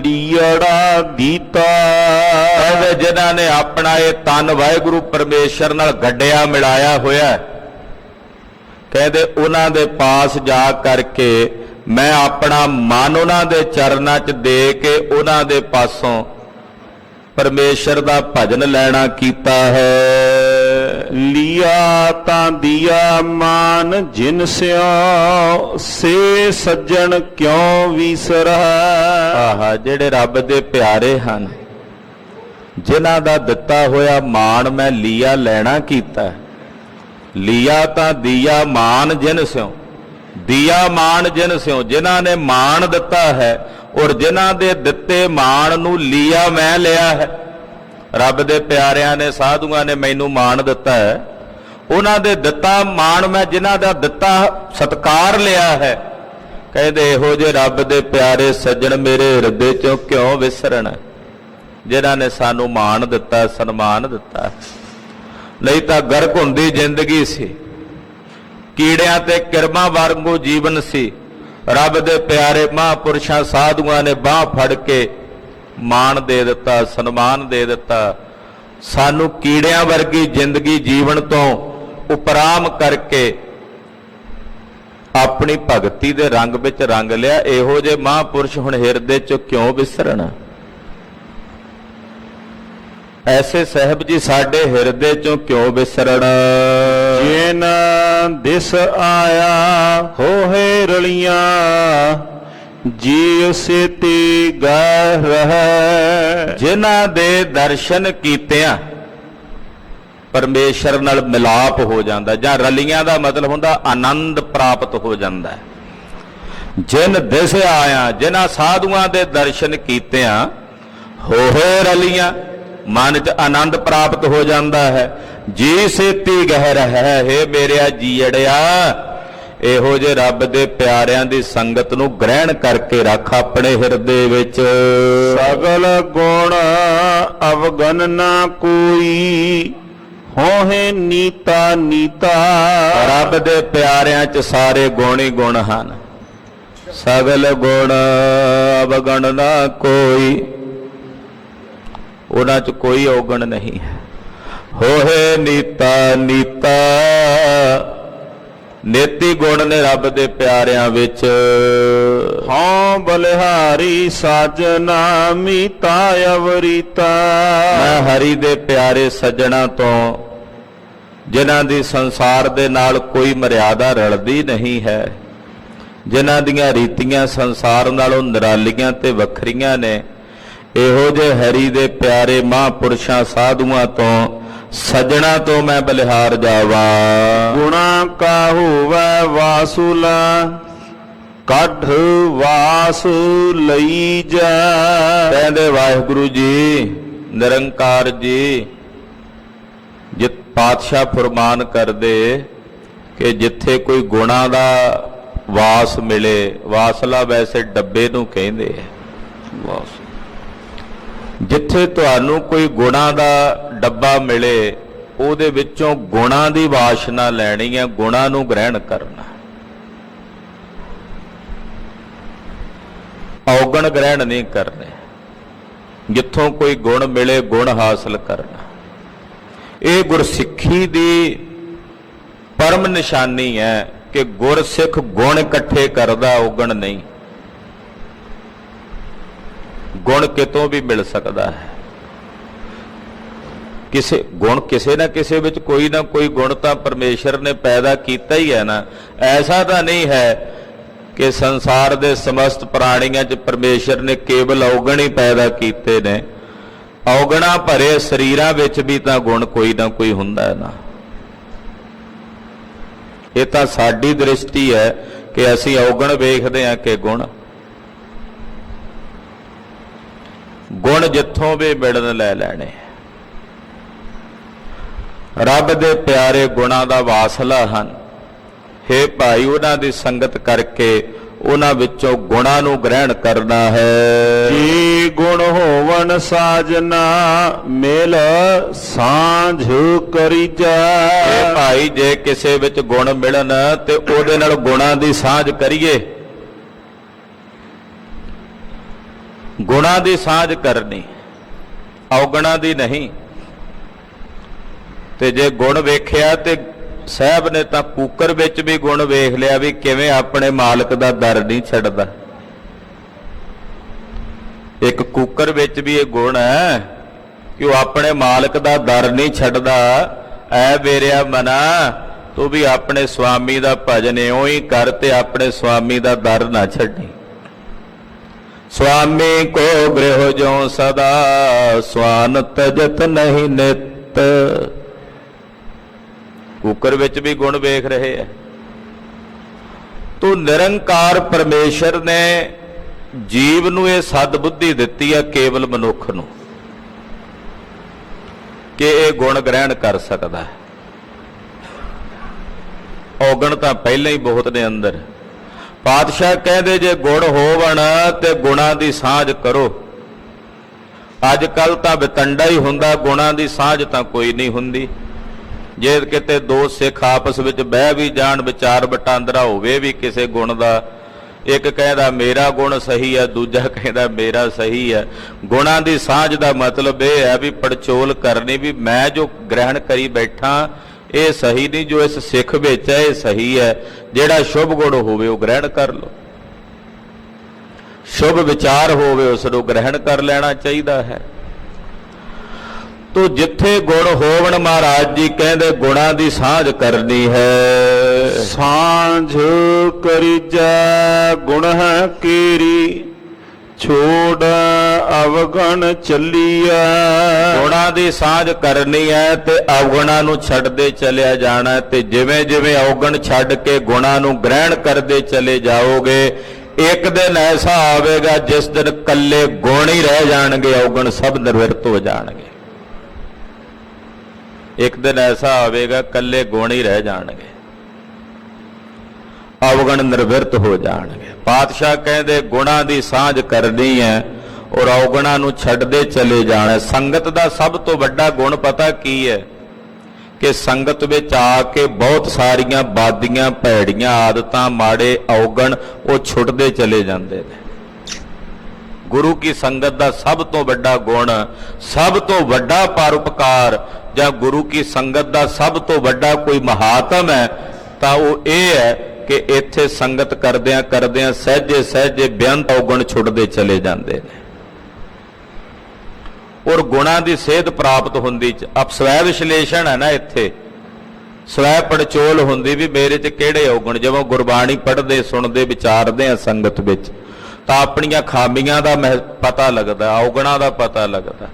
ਲੀੜਾ ਦੀਤਾ। ਕਹਿੰਦੇ ਜਿਨ੍ਹਾਂ ਨੇ ਆਪਣਾ ਇਹ ਤਨ ਵਾਹਿਗੁਰੂ ਪਰਮੇਸ਼ਰ ਨਾਲ ਗੱਡਿਆ ਮਿਲਾਇਆ ਹੋਇਆ, ਕਹਿੰਦੇ ਉਹਨਾਂ ਦੇ ਪਾਸ ਜਾ ਕਰਕੇ ਮੈਂ ਆਪਣਾ ਮਨ ਉਹਨਾਂ ਦੇ ਚਰਨਾਂ 'ਚ ਦੇ ਕੇ ਉਹਨਾਂ ਦੇ ਪਾਸੋਂ ਪਰਮੇਸ਼ਰ ਦਾ ਭਜਨ ਲੈਣਾ ਕੀਤਾ ਹੈ। ਲਿਆ ਤਾਂ ਦਿਆ ਮਾਨ ਜਿਨ ਸਿਓ, ਸੇ ਸੱਜਣ ਕਿਉਂ ਵਿਸਰੈ। ਆਹਾ, ਜਿਹੜੇ ਰੱਬ ਦੇ ਪਿਆਰੇ ਹਨ, ਜਿਨ੍ਹਾਂ ਦਾ ਦਿੱਤਾ ਹੋਇਆ ਮਾਣ ਮੈਂ ਲਿਆ ਲੈਣਾ ਕੀਤਾ। ਲਿਆ ਤਾਂ ਦਿਆ ਮਾਨ ਜਿਨ ਸਿਓ, ਦਿਆ ਮਾਨ ਜਿਨ ਸਿਓ, ਜਿਨ੍ਹਾਂ ਨੇ ਮਾਣ ਦਿੱਤਾ ਹੈ, ਔਰ ਜਿਨ੍ਹਾਂ ਦੇ ਦਿੱਤੇ ਮਾਣ ਨੂੰ ਲਿਆ ਮੈਂ ਲਿਆ ਹੈ। ਰੱਬ ਦੇ ਪਿਆਰਿਆਂ ਨੇ, ਸਾਧੂਆਂ ਨੇ ਮੈਨੂੰ ਮਾਣ ਦਿੱਤਾ ਹੈ, ਉਹਨਾਂ ਦੇ ਦਿੱਤਾ ਮਾਣ ਮੈਂ ਜਿਨ੍ਹਾਂ ਦਾ ਦਿੱਤਾ ਸਤਿਕਾਰ ਲਿਆ ਹੈ, ਕਹਿੰਦੇ ਇਹੋ ਜਿਹੇ ਰੱਬ ਦੇ ਪਿਆਰੇ ਸੱਜਣ ਮੇਰੇ ਹਿਰਦੇ ਚੋਂ ਕਿਉਂ ਵਿਸਰਨ, ਜਿਨ੍ਹਾਂ ਨੇ ਸਾਨੂੰ ਮਾਣ ਦਿੱਤਾ, ਸਨਮਾਨ ਦਿੱਤਾ। ਨਹੀਂ ਤਾਂ ਗਰਕ ਹੁੰਦੀ ਜ਼ਿੰਦਗੀ ਸੀ, ਕੀੜਿਆਂ ਤੇ ਕਿਰਮਾਂ ਵਾਂਗੂ ਜੀਵਨ ਸੀ। ਰੱਬ ਦੇ ਪਿਆਰੇ ਮਹਾਂਪੁਰਸ਼ਾਂ ਸਾਧੂਆਂ ਨੇ ਬਾਂਹ ਫੜ ਕੇ ਮਾਣ ਦੇ ਦਿੱਤਾ, ਸਨਮਾਨ ਦੇ ਦਿੱਤਾ। ਸਾਨੂੰ ਕੀੜਿਆਂ ਵਰਗੀ ਜ਼ਿੰਦਗੀ ਜੀਵਨ ਤੋਂ ਉਪਰਾਮ ਕਰਕੇ ਆਪਣੀ ਭਗਤੀ ਦੇ ਰੰਗ ਵਿੱਚ ਰੰਗ ਲਿਆ। ਇਹੋ ਜਿਹੇ ਮਹਾਂਪੁਰਸ਼ ਹੁਣ ਹਿਰਦੇ 'ਚ ਕਿਉਂ ਵਿਸਰਨ? ਐਸੇ ਸਾਹਿਬ ਜੀ ਸਾਡੇ ਹਿਰਦੇ 'ਚੋਂ ਕਿਉਂ ਵਿਸਰਨ? ਜਿਨ ਦਿਸ ਆਇਆ ਹੋਏ ਰਲੀਆਂ, ਜੀ ਸੇਤੀ ਗਹਿ ਰਹੈ। ਜਿਨ੍ਹਾਂ ਦੇ ਦਰਸ਼ਨ ਕੀਤਿਆਂ ਪਰਮੇਸ਼ਰ ਨਾਲ ਮਿਲਾਪ ਹੋ ਜਾਂਦਾ, ਜਾਂ ਰਲੀਆਂ ਦਾ ਮਤਲਬ ਹੁੰਦਾ ਆਨੰਦ ਪ੍ਰਾਪਤ ਹੋ ਜਾਂਦਾ ਹੈ। ਜਿਨ ਦਿਸ ਆਇਆ, ਜਿਨ੍ਹਾਂ ਸਾਧੂਆਂ ਦੇ ਦਰਸ਼ਨ ਕੀਤਿਆਂ ਹੋਏ ਰਲੀਆਂ, ਮਨ 'ਚ ਆਨੰਦ ਪ੍ਰਾਪਤ ਹੋ ਜਾਂਦਾ ਹੈ। ਜੀ ਸੇਤੀ ਗਹਿ ਰਹੈ, ਹੇ ਮੇਰਿਆ ਜੀੜਿਆ, ਇਹੋ ਜਿਹੇ ਰੱਬ ਦੇ ਪਿਆਰਿਆਂ ਦੀ ਸੰਗਤ ਨੂੰ ਗ੍ਰਹਿਣ ਕਰਕੇ ਰੱਖ ਆਪਣੇ ਹਿਰਦੇ ਵਿੱਚ। ਸਗਲ ਗੁਣ ਅਵਗਨ ਨਾ ਕੋਈ, ਹੋਏ ਨੀਤਾ ਨੀਤਾ। ਰੱਬ ਦੇ ਪਿਆਰਿਆਂ 'ਚ ਸਾਰੇ ਗੁਣ ਹੀ ਗੁਣ ਹਨ। ਸਗਲ ਗੁਣ ਅਵਗਣ ਨਾ ਕੋਈ, ਉਹਨਾਂ 'ਚ ਕੋਈ ਔਗਣ ਨਹੀਂ ਹੈ। ਹੋਏ ਨੀਤਾ ਨੀਤਾ, ਨੇਤੀ ਗੁਣ ਨੇ ਰੱਬ ਦੇ ਪਿਆਰਿਆਂ ਵਿੱਚ। ਹਾਂ ਬਲਿਹਾਰੀ ਸਾਜਨਾ ਮੀਤਾ ਅਵਰੀਤਾ। ਮੈਂ ਹਰੀ ਦੇ ਪਿਆਰੇ ਸੱਜਣਾ ਤੋਂ, ਜਿਨ੍ਹਾਂ ਦੀ ਸੰਸਾਰ ਦੇ ਨਾਲ ਕੋਈ ਮਰਿਆਦਾ ਰਲਦੀ ਨਹੀਂ ਹੈ, ਜਿਨ੍ਹਾਂ ਦੀਆਂ ਰੀਤੀਆਂ ਸੰਸਾਰ ਨਾਲੋਂ ਨਿਰਾਲੀਆਂ ਤੇ ਵੱਖਰੀਆਂ ਨੇ, ਇਹੋ ਜਿਹੇ ਹਰੀ ਦੇ ਪਿਆਰੇ ਮਹਾਂਪੁਰਸ਼ਾਂ ਸਾਧੂਆਂ ਤੋਂ, ਸੱਜਣਾ ਤੋਂ ਮੈਂ ਬਲਿਹਾਰ ਜਾਵਾਂ। ਗੁਣਾ ਕਾ ਹੋਵੈ ਵਾਸੁਲਾ, ਕੱਢ ਵਾਸ ਲਈ ਜਾ। ਕਹਿੰਦੇ ਵਾਹਿਗੁਰੂ ਜੀ, ਨਿਰੰਕਾਰ ਜੀ, ਜਿਤ ਪਾਤਸ਼ਾਹ ਫਰਮਾਨ ਕਰਦੇ ਕਿ ਜਿੱਥੇ ਕੋਈ ਗੁਣਾਂ ਦਾ ਵਾਸ ਮਿਲੇ, ਵਾਸਲਾ ਵੈਸੇ ਡੱਬੇ ਨੂੰ ਕਹਿੰਦੇ ਆ, ਵਾਸ, ਜਿੱਥੇ ਤੁਹਾਨੂੰ ਕੋਈ ਗੁਣਾਂ ਦਾ ਡੱਬਾ ਮਿਲੇ, ਉਹਦੇ ਵਿੱਚੋਂ ਗੁਣਾਂ ਦੀ ਵਾਸ਼ਨਾ ਲੈਣੀ ਹੈ, ਗੁਣਾਂ ਨੂੰ ਗ੍ਰਹਿਣ ਕਰਨਾ, ਔਗਣ ਗ੍ਰਹਿਣ ਨਹੀਂ ਕਰਨੇ। ਜਿੱਥੋਂ ਕੋਈ ਗੁਣ ਮਿਲੇ, ਗੁਣ ਹਾਸਲ ਕਰਨਾ। ਇਹ ਗੁਰਸਿੱਖੀ ਦੀ ਪਰਮ ਨਿਸ਼ਾਨੀ ਹੈ ਕਿ ਗੁਰਸਿੱਖ ਗੁਣ ਇਕੱਠੇ ਕਰਦਾ, ਔਗਣ ਨਹੀਂ। ਗੁਣ ਕਿਤੋਂ ਵੀ ਮਿਲ ਸਕਦਾ ਹੈ। ਕਿਸੇ ਗੁਣ, ਕਿਸੇ ਨਾ ਕਿਸੇ ਵਿੱਚ ਕੋਈ ਨਾ ਕੋਈ ਗੁਣ ਤਾਂ ਪਰਮੇਸ਼ਰ ਨੇ ਪੈਦਾ ਕੀਤਾ ਹੀ ਹੈ ਨਾ। ਐਸਾ ਤਾਂ ਨਹੀਂ ਹੈ ਕਿ ਸੰਸਾਰ ਦੇ ਸਮਸਤ ਪ੍ਰਾਣੀਆਂ 'ਚ ਪਰਮੇਸ਼ਰ ਨੇ ਕੇਵਲ ਔਗਣ ਹੀ ਪੈਦਾ ਕੀਤੇ ਨੇ। ਔਗਣਾ ਭਰੇ ਸਰੀਰਾਂ ਵਿੱਚ ਵੀ ਤਾਂ ਗੁਣ ਕੋਈ ਨਾ ਕੋਈ ਹੁੰਦਾ ਹੈ ਨਾ। ਇਹ ਤਾਂ ਸਾਡੀ ਦ੍ਰਿਸ਼ਟੀ ਹੈ ਕਿ ਅਸੀਂ ਔਗਣ ਵੇਖਦੇ ਹਾਂ ਕਿ ਗੁਣ। ਗੁਣ ਜਿੱਥੋਂ ਵੀ ਮਿਲਣ ਲੈ ਲੈਣੇ। ਰੱਬ ਦੇ ਪਿਆਰੇ ਗੁਣਾਂ ਦਾ ਵਾਸਲਾ ਹਨ। ਹੇ ਭਾਈ, ਉਹਨਾਂ ਦੀ ਸੰਗਤ ਕਰਕੇ ਉਹਨਾਂ ਵਿੱਚੋਂ ਗੁਣਾਂ ਨੂੰ ਗ੍ਰਹਿਣ ਕਰਨਾ ਹੈ। ਜੀ ਗੁਣ ਹੋਵਨ ਸਾਜਨਾ, ਮਿਲ ਸਾਂਝ ਕਰੀਜੈ। ਹੇ ਭਾਈ, ਜੇ ਕਿਸੇ ਵਿੱਚ ਗੁਣ ਮਿਲਣ ਤੇ ਉਹਦੇ ਨਾਲ ਗੁਣਾਂ ਦੀ ਸਾਂਝ ਕਰੀਏ। ਗੁਣਾਂ ਦੀ ਸਾਂਝ ਕਰਨੀ, ਔਗਣਾਂ ਦੀ ਨਹੀਂ। ਤੇ ਜੇ ਗੁਣ ਵੇਖਿਆ ਤੇ ਸਾਹਿਬ ਨੇ ਤਾਂ ਕੂਕਰ ਵਿੱਚ ਵੀ ਗੁਣ ਵੇਖ ਲਿਆ ਵੀ ਕਿਵੇਂ ਆਪਣੇ ਮਾਲਕ ਦਾ ਦਰ ਨਹੀਂ ਛੱਡਦਾ। ਇੱਕ ਕੂਕਰ ਵਿੱਚ ਵੀ ਇਹ ਗੁਣ ਹੈ ਕਿ ਉਹ ਆਪਣੇ ਮਾਲਕ ਦਾ ਦਰ ਨਹੀਂ ਛੱਡਦਾ। ਐ ਮੇਰਿਆ ਮਨਾ, ਤੂੰ ਵੀ ਆਪਣੇ ਸੁਆਮੀ ਦਾ ਭਜਨ ਇਉਂ ਹੀ ਕਰ ਤੇ ਆਪਣੇ ਸੁਆਮੀ ਦਾ ਦਰ ਨਾ ਛੱਡੀ। ਸੁਆਮੀ ਕੋ ਗ੍ਰਹਿ ਜੋ ਸਦਾ, ਸਵਾਨ ਤਜਤ ਨਹੀਂ ਨਿਤ। ਕੂਕਰ ਵਿੱਚ ਵੀ ਗੁਣ ਵੇਖ ਰਹੇ ਹੈ। ਤੂੰ ਨਿਰੰਕਾਰ ਪਰਮੇਸ਼ਰ ਨੇ ਜੀਵ ਨੂੰ ਇਹ ਸਦ ਬੁੱਧੀ ਦਿੱਤੀ ਹੈ, ਕੇਵਲ ਮਨੁੱਖ ਨੂੰ। ਕਿ ਇਹ ਗੁਣ ਗ੍ਰਹਿਣ ਕਰ ਸਕਦਾ ਹੈ। ਔਗਣ ਤਾਂ ਪਹਿਲਾਂ ਹੀ ਬਹੁਤ ਨੇ ਅੰਦਰ। ਪਾਤਸ਼ਾਹ ਕਹਿੰਦੇ ਜੇ ਗੁਣ ਹੋਵਣ ਤੇ ਗੁਣਾਂ ਦੀ ਸਾਂਝ ਕਰੋ। ਅੱਜ ਕੱਲ ਤਾਂ ਵਿਤੰਡਾ ਹੀ ਹੁੰਦਾ, ਗੁਣਾਂ ਦੀ ਸਾਂਝ ਤਾਂ ਕੋਈ ਨਹੀਂ ਹੁੰਦੀ। ਜੇ ਕਿਤੇ ਦੋ ਸਿੱਖ ਆਪਸ ਵਿੱਚ ਬਹਿ ਵੀ ਜਾਣ, ਵਿਚਾਰ ਵਟਾਂਦਰਾ ਹੋਵੇ ਵੀ ਕਿਸੇ ਗੁਣ ਦਾ, ਇੱਕ ਕਹਿੰਦਾ ਮੇਰਾ ਗੁਣ ਸਹੀ ਹੈ, ਦੂਜਾ ਕਹਿੰਦਾ ਮੇਰਾ ਸਹੀ ਹੈ। ਗੁਣਾਂ ਦੀ ਸਾਂਝ ਦਾ ਮਤਲਬ ਇਹ ਹੈ ਵੀ ਪੜਚੋਲ ਕਰਨੀ, ਵੀ ਮੈਂ ਜੋ ਗ੍ਰਹਿਣ ਕਰੀ ਬੈਠਾ ਇਹ ਸਹੀ ਨਹੀਂ, ਜੋ ਇਸ ਸਿੱਖ ਵਿੱਚ ਹੈ ਇਹ ਸਹੀ ਹੈ। ਜਿਹੜਾ ਸ਼ੁਭ ਗੁਣ ਹੋਵੇ ਉਹ ਗ੍ਰਹਿਣ ਕਰ ਲਓ, ਸ਼ੁਭ ਵਿਚਾਰ ਹੋਵੇ ਉਸ ਨੂੰ ਗ੍ਰਹਿਣ ਕਰ ਲੈਣਾ ਚਾਹੀਦਾ ਹੈ। ਤੋ ਜਿੱਥੇ ਗੁਣ ਹੋਵਣ ਮਹਾਰਾਜ ਜੀ ਕਹਿੰਦੇ ਗੁਣਾਂ ਦੀ ਸਾਂਝ ਕਰਨੀ ਹੈ। ਸਾਂਝ ਕਰੀਜੈ ਗੁਣ ਹੈ ਕੀਰੀ, ਛੋੜ ਅਵਗਣ ਚੱਲੀਐ। ਗੁਣਾਂ ਦੀ ਸਾਂਝ ਕਰਨੀ ਹੈ ਤੇ ਅਵਗੁਣਾਂ ਨੂੰ ਛੱਡਦੇ ਚਲਿਆ ਜਾਣਾ। ਤੇ ਜਿਵੇਂ ਜਿਵੇਂ ਅਵਗੁਣ ਛੱਡ ਕੇ ਗੁਣਾਂ ਨੂੰ ਗ੍ਰਹਿਣ ਕਰਦੇ ਚਲੇ ਜਾਓਗੇ, ਇੱਕ ਦਿਨ ਐਸਾ ਆਵੇਗਾ ਜਿਸ ਦਿਨ ਕੱਲੇ ਗੁਣ ਹੀ ਰਹਿ ਜਾਣਗੇ, ਅਵਗੁਣ ਸਭ ਨਿਰਵਿਰਤ ਹੋ ਜਾਣਗੇ। ਇੱਕ ਦਿਨ ਐਸਾ ਆਵੇਗਾ ਕੱਲੇ ਗੁਣ ਹੀ ਰਹਿ ਜਾਣਗੇ, ਅਵਗੁਣ ਨਿਰਵਿਰਤ ਹੋ ਜਾਣਗੇ। ਪਾਤਸ਼ਾਹ ਕਹਿੰਦੇ ਗੁਣਾਂ ਦੀ ਸਾਂਝ ਕਰਨੀ ਹੈ ਔਰ ਅਵਗੁਣਾਂ ਨੂੰ ਛੱਡਦੇ ਚਲੇ ਜਾਣਾ। ਸੰਗਤ ਦਾ ਸਭ ਤੋਂ ਵੱਡਾ ਗੁਣ ਪਤਾ ਕੀ ਹੈ? ਕਿ ਸੰਗਤ ਵਿੱਚ ਆ ਕੇ ਬਹੁਤ ਸਾਰੀਆਂ ਬਾਦੀਆਂ, ਭੈੜੀਆਂ ਆਦਤਾਂ, ਮਾੜੇ ਅਵਗੁਣ ਉਹ ਛੁੱਟਦੇ ਚਲੇ ਜਾਂਦੇ ਨੇ। ਗੁਰੂ ਕੀ ਸੰਗਤ ਦਾ ਸਭ ਤੋਂ ਵੱਡਾ ਗੁਣ, ਸਭ ਤੋਂ ਵੱਡਾ ਪਰਉਪਕਾਰ, ਜਾਂ ਗੁਰੂ ਕੀ ਸੰਗਤ ਦਾ ਸਭ ਤੋਂ ਵੱਡਾ ਕੋਈ ਮਹਾਤਮ ਹੈ ਤਾਂ ਉਹ ਇਹ ਹੈ ਕਿ ਇੱਥੇ ਸੰਗਤ ਕਰਦਿਆਂ ਕਰਦਿਆਂ ਸਹਿਜੇ ਸਹਿਜੇ ਬੇਅੰਤ ਔਗਣ ਛੁੱਟਦੇ ਚਲੇ ਜਾਂਦੇ ਨੇ ਔਰ ਗੁਣਾਂ ਦੀ ਸੇਧ ਪ੍ਰਾਪਤ ਹੁੰਦੀ। ਅਪ ਸਵੈ ਵਿਸ਼ਲੇਸ਼ਣ ਹੈ ਨਾ, ਇੱਥੇ ਸਵੈ ਪੜਚੋਲ ਹੁੰਦੀ ਵੀ ਮੇਰੇ 'ਚ ਕਿਹੜੇ ਔਗਣ। ਜਦੋਂ ਗੁਰਬਾਣੀ ਪੜ੍ਹਦੇ ਸੁਣਦੇ ਵਿਚਾਰਦੇ ਆ ਸੰਗਤ ਵਿੱਚ ਤਾਂ ਆਪਣੀਆਂ ਖਾਮੀਆਂ ਦਾ ਪਤਾ ਲੱਗਦਾ, ਔਗਣਾਂ ਦਾ ਪਤਾ ਲੱਗਦਾ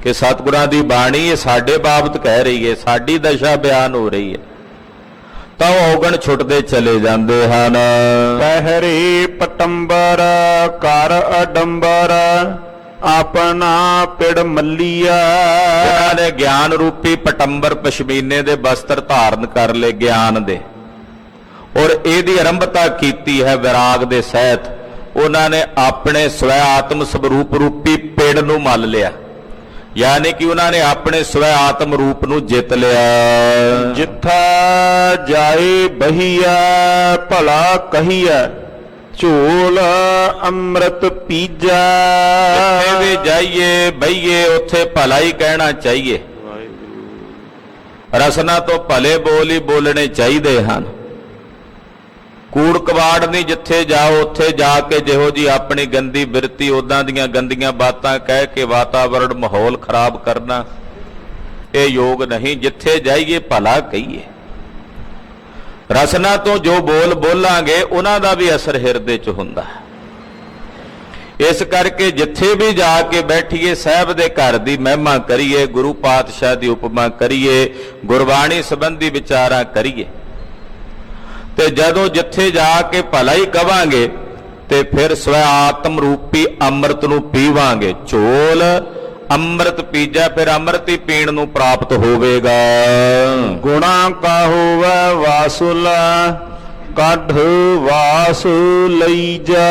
ਕਿ ਸਤਿਗੁਰਾਂ ਦੀ ਬਾਣੀ ਇਹ ਸਾਡੇ ਬਾਬਤ ਕਹਿ ਰਹੀ ਹੈ, ਸਾਡੀ ਦਸ਼ਾ ਬਿਆਨ ਹੋ ਰਹੀ ਹੈ, ਤਾਂ ਉਹ ਔਗਣ ਛੁੱਟਦੇ ਚਲੇ ਜਾਂਦੇ ਹਨ। ਪਹਿਰੇ ਪਟੰਬਰ ਕਰ ਅਡੰਬਰ, ਆਪਣਾ ਪਿੜ ਮੱਲੀਆ। ਉਹਨਾਂ ਨੇ ਗਿਆਨ ਰੂਪੀ ਪਟੰਬਰ ਪਸ਼ਮੀਨੇ ਦੇ ਵਸਤਰ ਧਾਰਨ ਕਰ ਲਏ ਗਿਆਨ ਦੇ, ਔਰ ਇਹਦੀ ਆਰੰਭਤਾ ਕੀਤੀ ਹੈ ਵਿਰਾਗ ਦੇ ਸਹਿਤ। ਉਹਨਾਂ ਨੇ ਆਪਣੇ ਸਵੈ ਆਤਮ ਸਵਰੂਪ ਰੂਪੀ ਪਿੜ ਨੂੰ ਮੱਲ ਲਿਆ, ਯਾਨੀ ਕਿ ਉਹਨਾਂ ਨੇ ਆਪਣੇ ਸਵੈ ਆਤਮ ਰੂਪ ਨੂੰ ਜਿੱਤ ਲਿਆ। ਜਿੱਥਾ ਜਾਏ ਬਹੀਆ ਭਲਾ ਕਹੀਐ, ਝੋਲ ਅੰਮ੍ਰਿਤ ਪੀਜਾ। ਜਿੱਥੇ ਵੀ ਜਾਈਏ ਬਈਏ ਉੱਥੇ ਭਲਾ ਹੀ ਕਹਿਣਾ ਚਾਹੀਏ। ਰਸਨਾ ਤੋਂ ਭਲੇ ਬੋਲ ਹੀ ਬੋਲਣੇ ਚਾਹੀਦੇ ਹਨ। ਕੂੜ ਕਵਾੜ ਨਹੀਂ, ਜਿੱਥੇ ਜਾਓ ਉੱਥੇ ਜਾ ਕੇ ਜਿਹੋ ਜੀ ਆਪਣੀ ਗੰਦੀ ਬਿਰਤੀ ਉਦਾਂ ਦੀਆਂ ਗੰਦੀਆਂ ਬਾਤਾਂ ਕਹਿ ਕੇ ਵਾਤਾਵਰਣ ਮਾਹੌਲ ਖਰਾਬ ਕਰਨਾ ਇਹ ਯੋਗ ਨਹੀਂ। ਜਿੱਥੇ ਜਾਈਏ ਭਲਾ ਕਹੀਏ। ਰਸਨਾ ਤੋਂ ਜੋ ਬੋਲ ਬੋਲਾਂਗੇ ਉਹਨਾਂ ਦਾ ਵੀ ਅਸਰ ਹਿਰਦੇ 'ਚ ਹੁੰਦਾ ਹੈ। ਇਸ ਕਰਕੇ ਜਿੱਥੇ ਵੀ ਜਾ ਕੇ ਬੈਠੀਏ ਸਾਹਿਬ ਦੇ ਘਰ ਦੀ ਮਹਿਮਾ ਕਰੀਏ, ਗੁਰੂ ਪਾਤਸ਼ਾਹ ਦੀ ਉਪਮਾ ਕਰੀਏ, ਗੁਰਬਾਣੀ ਸੰਬੰਧੀ ਵਿਚਾਰਾਂ ਕਰੀਏ। ਤੇ ਜਦੋਂ ਜਿੱਥੇ ਜਾ ਕੇ ਭਲਾ ਹੀ ਕਵਾਂਗੇ ਤੇ ਫਿਰ ਸਵੈ ਆਤਮ ਰੂਪੀ ਅੰਮ੍ਰਿਤ ਨੂੰ ਪੀਵਾਂਗੇ। ਝੋਲ ਅੰਮ੍ਰਿਤ ਪੀਜਾ, ਫਿਰ ਅੰਮ੍ਰਿਤ ਹੀ ਪੀਣ ਨੂੰ ਪ੍ਰਾਪਤ ਹੋਵੇਗਾ। ਗੁਣਾ ਕਾ ਹੋਵੇ ਵਾਸੁਲਾ, ਕੱਢ ਵਾਸ ਲਈ ਜਾ।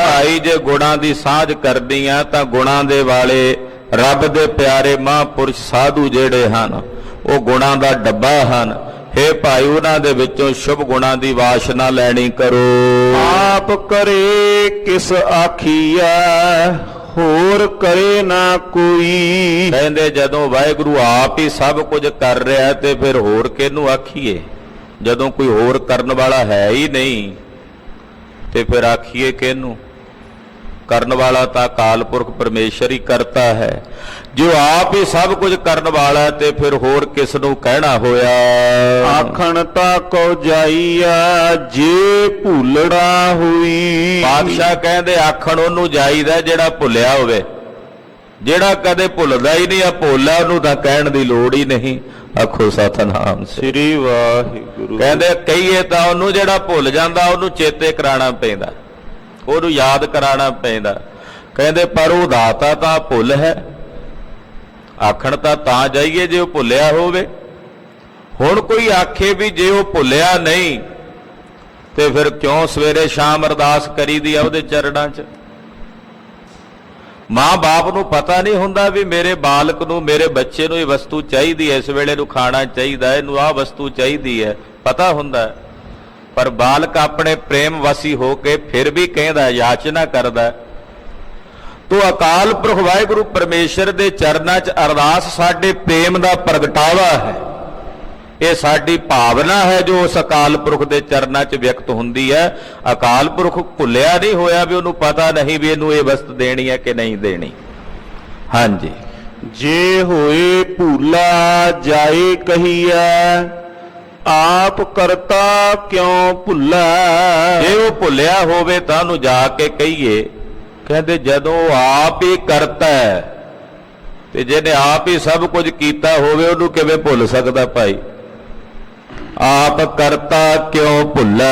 ਭਾਈ ਜੇ ਗੁਣਾਂ ਦੀ ਸਾਂਝ ਕਰਨੀ ਆ ਤਾਂ ਗੁਣਾਂ ਦੇ ਵਾਲੇ ਰੱਬ ਦੇ ਪਿਆਰੇ ਮਹਾਂਪੁਰਸ਼ ਸਾਧੂ ਜਿਹੜੇ ਹਨ ਉਹ ਗੁਣਾਂ ਦਾ ਡੱਬਾ ਹਨ। ਹੇ ਭਾਈ ਉਹਨਾਂ ਦੇ ਵਿੱਚੋਂ ਸ਼ੁਭ ਗੁਣਾਂ ਦੀ ਵਾਸ਼ਨਾ ਲੈਣੀ ਕਰੋ। ਆਪ ਕਰੇ ਕਿਸ ਆਖੀਐ, ਹੋਰ ਕਰੇ ਨਾ ਕੋਈ। ਕਹਿੰਦੇ ਜਦੋਂ ਵਾਹਿਗੁਰੂ ਆਪ ਹੀ ਸਭ ਕੁਝ ਕਰ ਰਿਹਾ ਤੇ ਫਿਰ ਹੋਰ ਕਿਹਨੂੰ ਆਖੀਏ? ਜਦੋਂ ਕੋਈ ਹੋਰ ਕਰਨ ਵਾਲਾ ਹੈ ਹੀ ਨਹੀਂ ਤੇ ਫਿਰ ਆਖੀਏ ਕਿਹਨੂੰ? ਕਰਨ ਵਾਲਾ ਤਾਂ ਅਕਾਲ ਪੁਰਖ ਪਰਮੇਸ਼ਰ ਹੀ ਕਰਤਾ ਹੈ। ਜੋ ਆਪ ਹੀ ਸਭ ਕੁਝ ਕਰਨ ਵਾਲਾ ਤੇ ਫਿਰ ਹੋਰ ਕਿਸ ਨੂੰ ਕਹਿਣਾ ਹੋਇਆ? ਆਖਣ ਤਾਂ ਕੋ ਜਾਈਆ, ਜੇ ਭੁੱਲੜਾ ਹੋਈ। ਪਾਤਸ਼ਾਹ ਕਹਿੰਦੇ ਆਖਣ ਉਹਨੂੰ ਜਾਈਦਾ ਜਿਹੜਾ ਭੁੱਲਿਆ ਹੋਵੇ। ਜਿਹੜਾ ਕਦੇ ਭੁੱਲਦਾ ਹੀ ਨਹੀਂ ਆ ਭੋਲਾ, ਉਹਨੂੰ ਤਾਂ ਕਹਿਣ ਦੀ ਲੋੜ ਹੀ ਨਹੀਂ। ਆਖੋ ਸਤਿਨਾਮ ਸ੍ਰੀ ਵਾਹਿਗੁਰੂ। ਕਹਿੰਦੇ ਕਹੀਏ ਤਾਂ ਉਹਨੂੰ ਜਿਹੜਾ ਭੁੱਲ ਜਾਂਦਾ ਉਹਨੂੰ ਚੇਤੇ ਕਰਾਉਣਾ ਪੈਂਦਾ, ਉਹਨੂੰ ਯਾਦ ਕਰਾਉਣਾ ਪੈਂਦਾ। ਕਹਿੰਦੇ ਪਰ ਉਹ ਦਾਤਾ ਤਾਂ ਭੁੱਲ ਹੈ। ਆਖਣ ਤਾਂ ਜਾਈਏ ਜੇ ਉਹ ਭੁੱਲਿਆ ਹੋਵੇ। ਹੁਣ ਕੋਈ ਆਖੇ ਵੀ ਜੇ ਉਹ ਭੁੱਲਿਆ ਨਹੀਂ ਤੇ ਫਿਰ ਕਿਉਂ ਸਵੇਰੇ ਸ਼ਾਮ ਅਰਦਾਸ ਕਰੀਦੀ ਆ ਉਹਦੇ ਚਰਨਾਂ 'ਚ। ਮਾਂ ਬਾਪ ਨੂੰ ਪਤਾ ਨਹੀਂ ਹੁੰਦਾ ਵੀ ਮੇਰੇ ਬਾਲਕ ਨੂੰ, ਮੇਰੇ ਬੱਚੇ ਨੂੰ ਇਹ ਵਸਤੂ ਚਾਹੀਦੀ ਹੈ, ਇਸ ਵੇਲੇ ਨੂੰ ਖਾਣਾ ਚਾਹੀਦਾ, ਇਹਨੂੰ ਆਹ ਵਸਤੂ ਚਾਹੀਦੀ ਹੈ, ਪਤਾ ਹੁੰਦਾ। ਪਰ ਬਾਲਕ ਆਪਣੇ ਪ੍ਰੇਮ ਵਸੀ ਹੋ ਕੇ ਫਿਰ ਵੀ ਕਹਿੰਦਾ, ਯਾਚਨਾ ਕਰਦਾ। ਤੋ ਅਕਾਲ ਪੁਰਖ ਵਾਹਿਗੁਰੂ ਪਰਮੇਸ਼ਰ ਦੇ ਚਰਨਾਂ 'ਚ ਅਰਦਾਸ ਸਾਡੇ ਪ੍ਰੇਮ ਦਾ ਪ੍ਰਗਟਾਵਾ ਹੈ। ਇਹ ਸਾਡੀ ਭਾਵਨਾ ਹੈ ਜੋ ਉਸ ਅਕਾਲ ਪੁਰਖ ਦੇ ਚਰਨਾਂ 'ਚ ਵਿਅਕਤ ਹੁੰਦੀ ਹੈ। ਅਕਾਲ ਪੁਰਖ ਭੁੱਲਿਆ ਨਹੀਂ ਹੋਇਆ ਵੀ ਉਹਨੂੰ ਪਤਾ ਨਹੀਂ ਵੀ ਇਹਨੂੰ ਇਹ ਵਸਤ ਦੇਣੀ ਹੈ ਕਿ ਨਹੀਂ ਦੇਣੀ। ਹਾਂਜੀ, ਜੇ ਹੋਏ ਭੂਲਾ ਜਾਏ ਕਹੀਐ, ਆਪ ਕਰਤਾ ਕਿਉਂ ਭੁੱਲਾ। ਜੇ ਉਹ ਭੁੱਲਿਆ ਹੋਵੇ ਤਾਂ ਉਹਨੂੰ ਜਾ ਕੇ ਕਹੀਏ, ਕਹਿੰਦੇ ਜਦੋਂ ਆਪ ਹੀ ਕਰਤਾ ਹੈ ਤੇ ਜਿਹਨੇ ਆਪ ਹੀ ਸਭ ਕੁਝ ਕੀਤਾ ਹੋਵੇ ਉਹਨੂੰ ਕਿਵੇਂ ਭੁੱਲ ਸਕਦਾ ਭਾਈ। ਆਪ ਕਰਤਾ ਕਿਉਂ ਭੁੱਲਾ,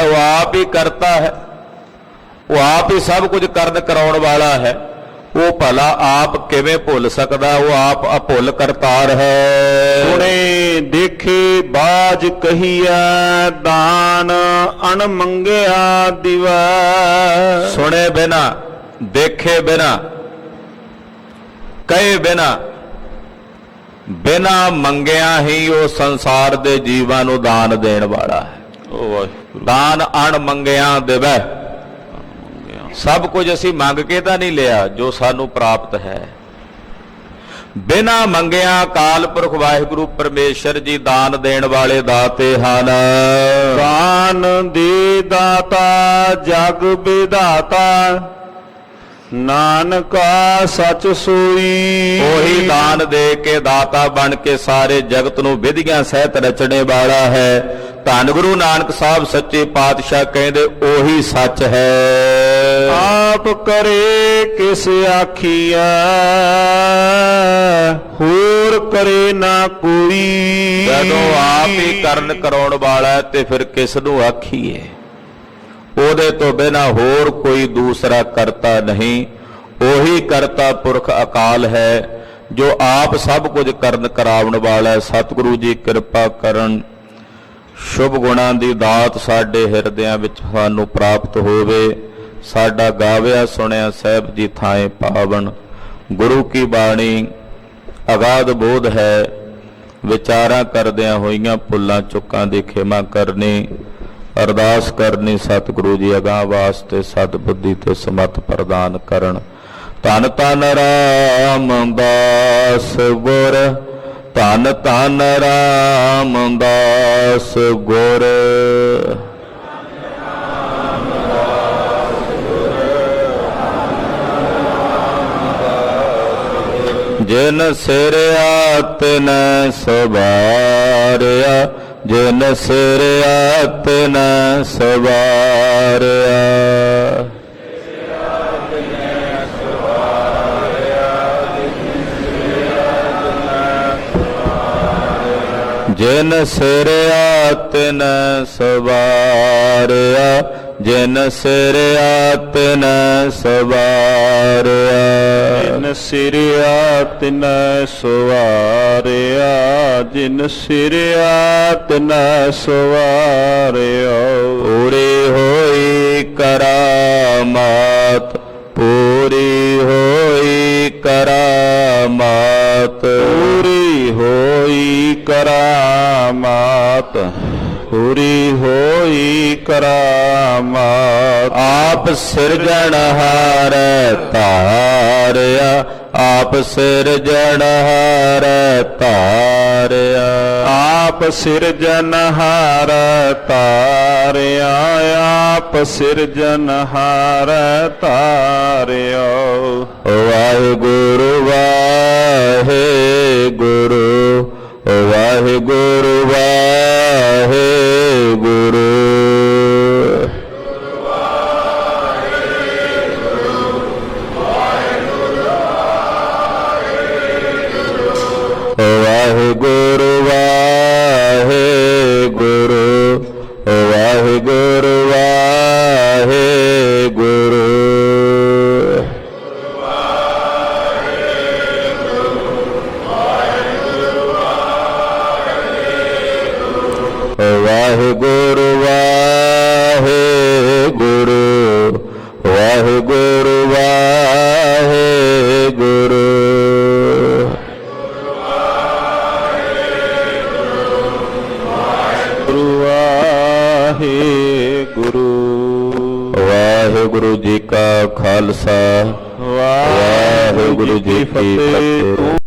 ਉਹ ਆਪ ਹੀ ਕਰਤਾ ਹੈ, ਉਹ ਆਪ ਹੀ ਸਭ ਕੁਝ ਕਰਨ ਕਰਾਉਣ ਵਾਲਾ ਹੈ, ਉਹ ਭਲਾ ਆਪ ਕਿਵੇਂ ਭੁੱਲ ਸਕਦਾ। ਉਹ ਆਪ ਅਭੁੱਲ ਕਰਤਾਰ ਹੈ। ਸੁਣੇ ਦੇਖੇ ਬਾਜ ਕਹੀਐ, ਦਾਨ ਅਣ ਮੰਗਿਆ ਦਿਵੈ। ਸੁਣੇ ਬਿਨਾ, ਦੇਖੇ ਬਿਨਾ, ਕਹੇ ਬਿਨਾ, ਬਿਨਾ ਮੰਗਿਆ ਹੀ ਉਹ ਸੰਸਾਰ ਦੇ ਜੀਵਾਂ ਨੂੰ ਦਾਨ ਦੇਣ ਵਾਲਾ ਹੈ। ਦਾਨ ਅਣ ਮੰਗਿਆ ਦੇਵੈ। ਸਭ ਕੁਝ ਅਸੀਂ ਮੰਗ ਕੇ ਤਾਂ ਨਹੀਂ ਲਿਆ ਜੋ ਸਾਨੂੰ ਪ੍ਰਾਪਤ ਹੈ। ਬਿਨਾ ਮੰਗਿਆ ਅਕਾਲ ਪੁਰਖ ਵਾਹਿਗੁਰੂ ਪਰਮੇਸ਼ਰ ਜੀ ਦਾਨ ਦੇਣ ਵਾਲੇ ਦਾਤੇ ਹਨ। ਦਾਨ ਦੇ ਦਾਤਾ ਜਗ ਵਿਧਾਤਾ, ਨਾਨਕਾ ਸਚ ਸੋਈ। ਉਹੀ ਦਾਨ ਦੇ ਕੇ ਦਾਤਾ ਬਣ ਕੇ ਸਾਰੇ ਜਗਤ ਨੂੰ ਵਿਧੀਆਂ ਸਹਿਤ ਰਚਣੇ ਵਾਲਾ ਹੈ। ਧੰਨ ਗੁਰੂ ਨਾਨਕ ਸਾਹਿਬ ਸੱਚੇ ਪਾਤਸ਼ਾਹ ਕਹਿੰਦੇ ਉਹੀ ਸੱਚ ਹੈ। ਆਪ ਕਰੇ ਕਿਸ ਆਖੀਐ, ਹੋਰ ਕਰੇ ਨਾ ਕੋਈ। ਜਦੋਂ ਆਪ ਹੀ ਕਰਨ ਕਰਾਉਣ ਵਾਲਾ ਤੇ ਫਿਰ ਕਿਸ ਨੂੰ ਆਖੀਏ। ਉਹਦੇ ਤੋਂ ਬਿਨਾਂ ਹੋਰ ਕੋਈ ਦੂਸਰਾ ਕਰਤਾ ਨਹੀਂ। ਉਹੀ ਕਰਤਾ ਪੁਰਖ ਅਕਾਲ ਹੈ ਜੋ ਆਪ ਸਭ ਕੁਝ ਕਰਨ ਕਰਾਉਣ ਵਾਲਾ। ਸਤਿਗੁਰੂ ਜੀ ਕਿਰਪਾ ਕਰਨ, ਸ਼ੁਭ ਗੁਣਾਂ ਦੀ ਦਾਤ ਸਾਡੇ ਹਿਰਦਿਆਂ ਵਿੱਚ ਸਾਨੂੰ ਪ੍ਰਾਪਤ ਹੋਵੇ। ਸਾਡਾ ਗਾਵਿਆ ਸੁਣਿਆ ਸਾਹਿਬ ਜੀ ਥਾਏ ਪਾਵਨ। ਗੁਰੂ ਕੀ ਬਾਣੀ ਅਗਾਧ ਬੋਧ ਹੈ। ਵਿਚਾਰਾਂ ਕਰਦਿਆਂ ਹੋਈਆਂ ਭੁੱਲਾਂ ਚੁੱਕਾਂ ਦੀ ਖਿਮਾ ਕਰਨੀ। ਅਰਦਾਸ ਕਰਨੀ ਸਤਿਗੁਰੂ ਜੀ ਅਗਾਂਹ ਵਾਸਤੇ ਸਤਿਬੁੱਧੀ ਤੇ ਸਮਤ ਪ੍ਰਦਾਨ ਕਰਨ। ਧੰਨ ਧੰਨ ਰਾਮਦਾਸ ਗੁਰ, ਧੰਨ ਧੰਨ ਰਾਮਦਾਸ ਗੁਰ। ਜਿਨ ਸਿਰਿਆ ਤਿਨ ਸਵਾਰਿਆ, ਜਿਨ ਸਿਰਿਆ ਤਿਨ ਸਵਾਰਿਆ। ਜਿਨ ਸਿਰਿਆ ਤਿਨ ਸਵਾਰਿਆ, ਜਿਨ ਸਿਰਿਆ ਤਿਨ ਸਵਾਰਿਆ। ਜਿਨ ਸਿਰਿਆ ਤਿਨ ਸਵਾਰਿਆ, ਜਿਨ ਸਿਰਿਆ ਤਿਨ ਸਵਾਰਿਆ। ਪੂਰੀ ਹੋਈ ਕਰਾਮਾਤ, ਪੂਰੀ ਹੋਈ ਕਰਾਮਾਤ, ਪੂਰੀ ਹੋਈ ਕਰਾਮਾਤ, ਪੂਰੀ ਹੋਈ ਕਰਾਮਾਤ। ਆਪ ਸਿਰਜਣਹਾਰ ਧਾਰਿਆ, ਆਪ ਸਿਰਜਣਹਾਰ ਧਾਰਿਆ। ਆਪ ਸਿਰਜਨਹਾਰ ਧਾਰਿਆ, ਆਪ ਸਿਰਜਨਹਾਰ ਧਾਰਿਆ। ਵਾਹਿਗੁਰੂ ਵਾਹਿਗੁਰੂ, ਵਾਹਿਗੁਰੂ ਵਾਹਿਗੁਰੂ। ਵਾਹਿਗੁਰੂ ਵਾਹਿਗੁਰੂ, ਵਾਹਿਗੁਰੂ ਵਾਹਿਗੁਰੂ। ਵਾਹਿਗੁਰੂ। ਵਾਹਿਗੁਰੂ ਜੀ ਕਾ ਖਾਲਸਾ, ਵਾਹਿਗੁਰੂ ਜੀ ਕੀ ਫਤਿਹ।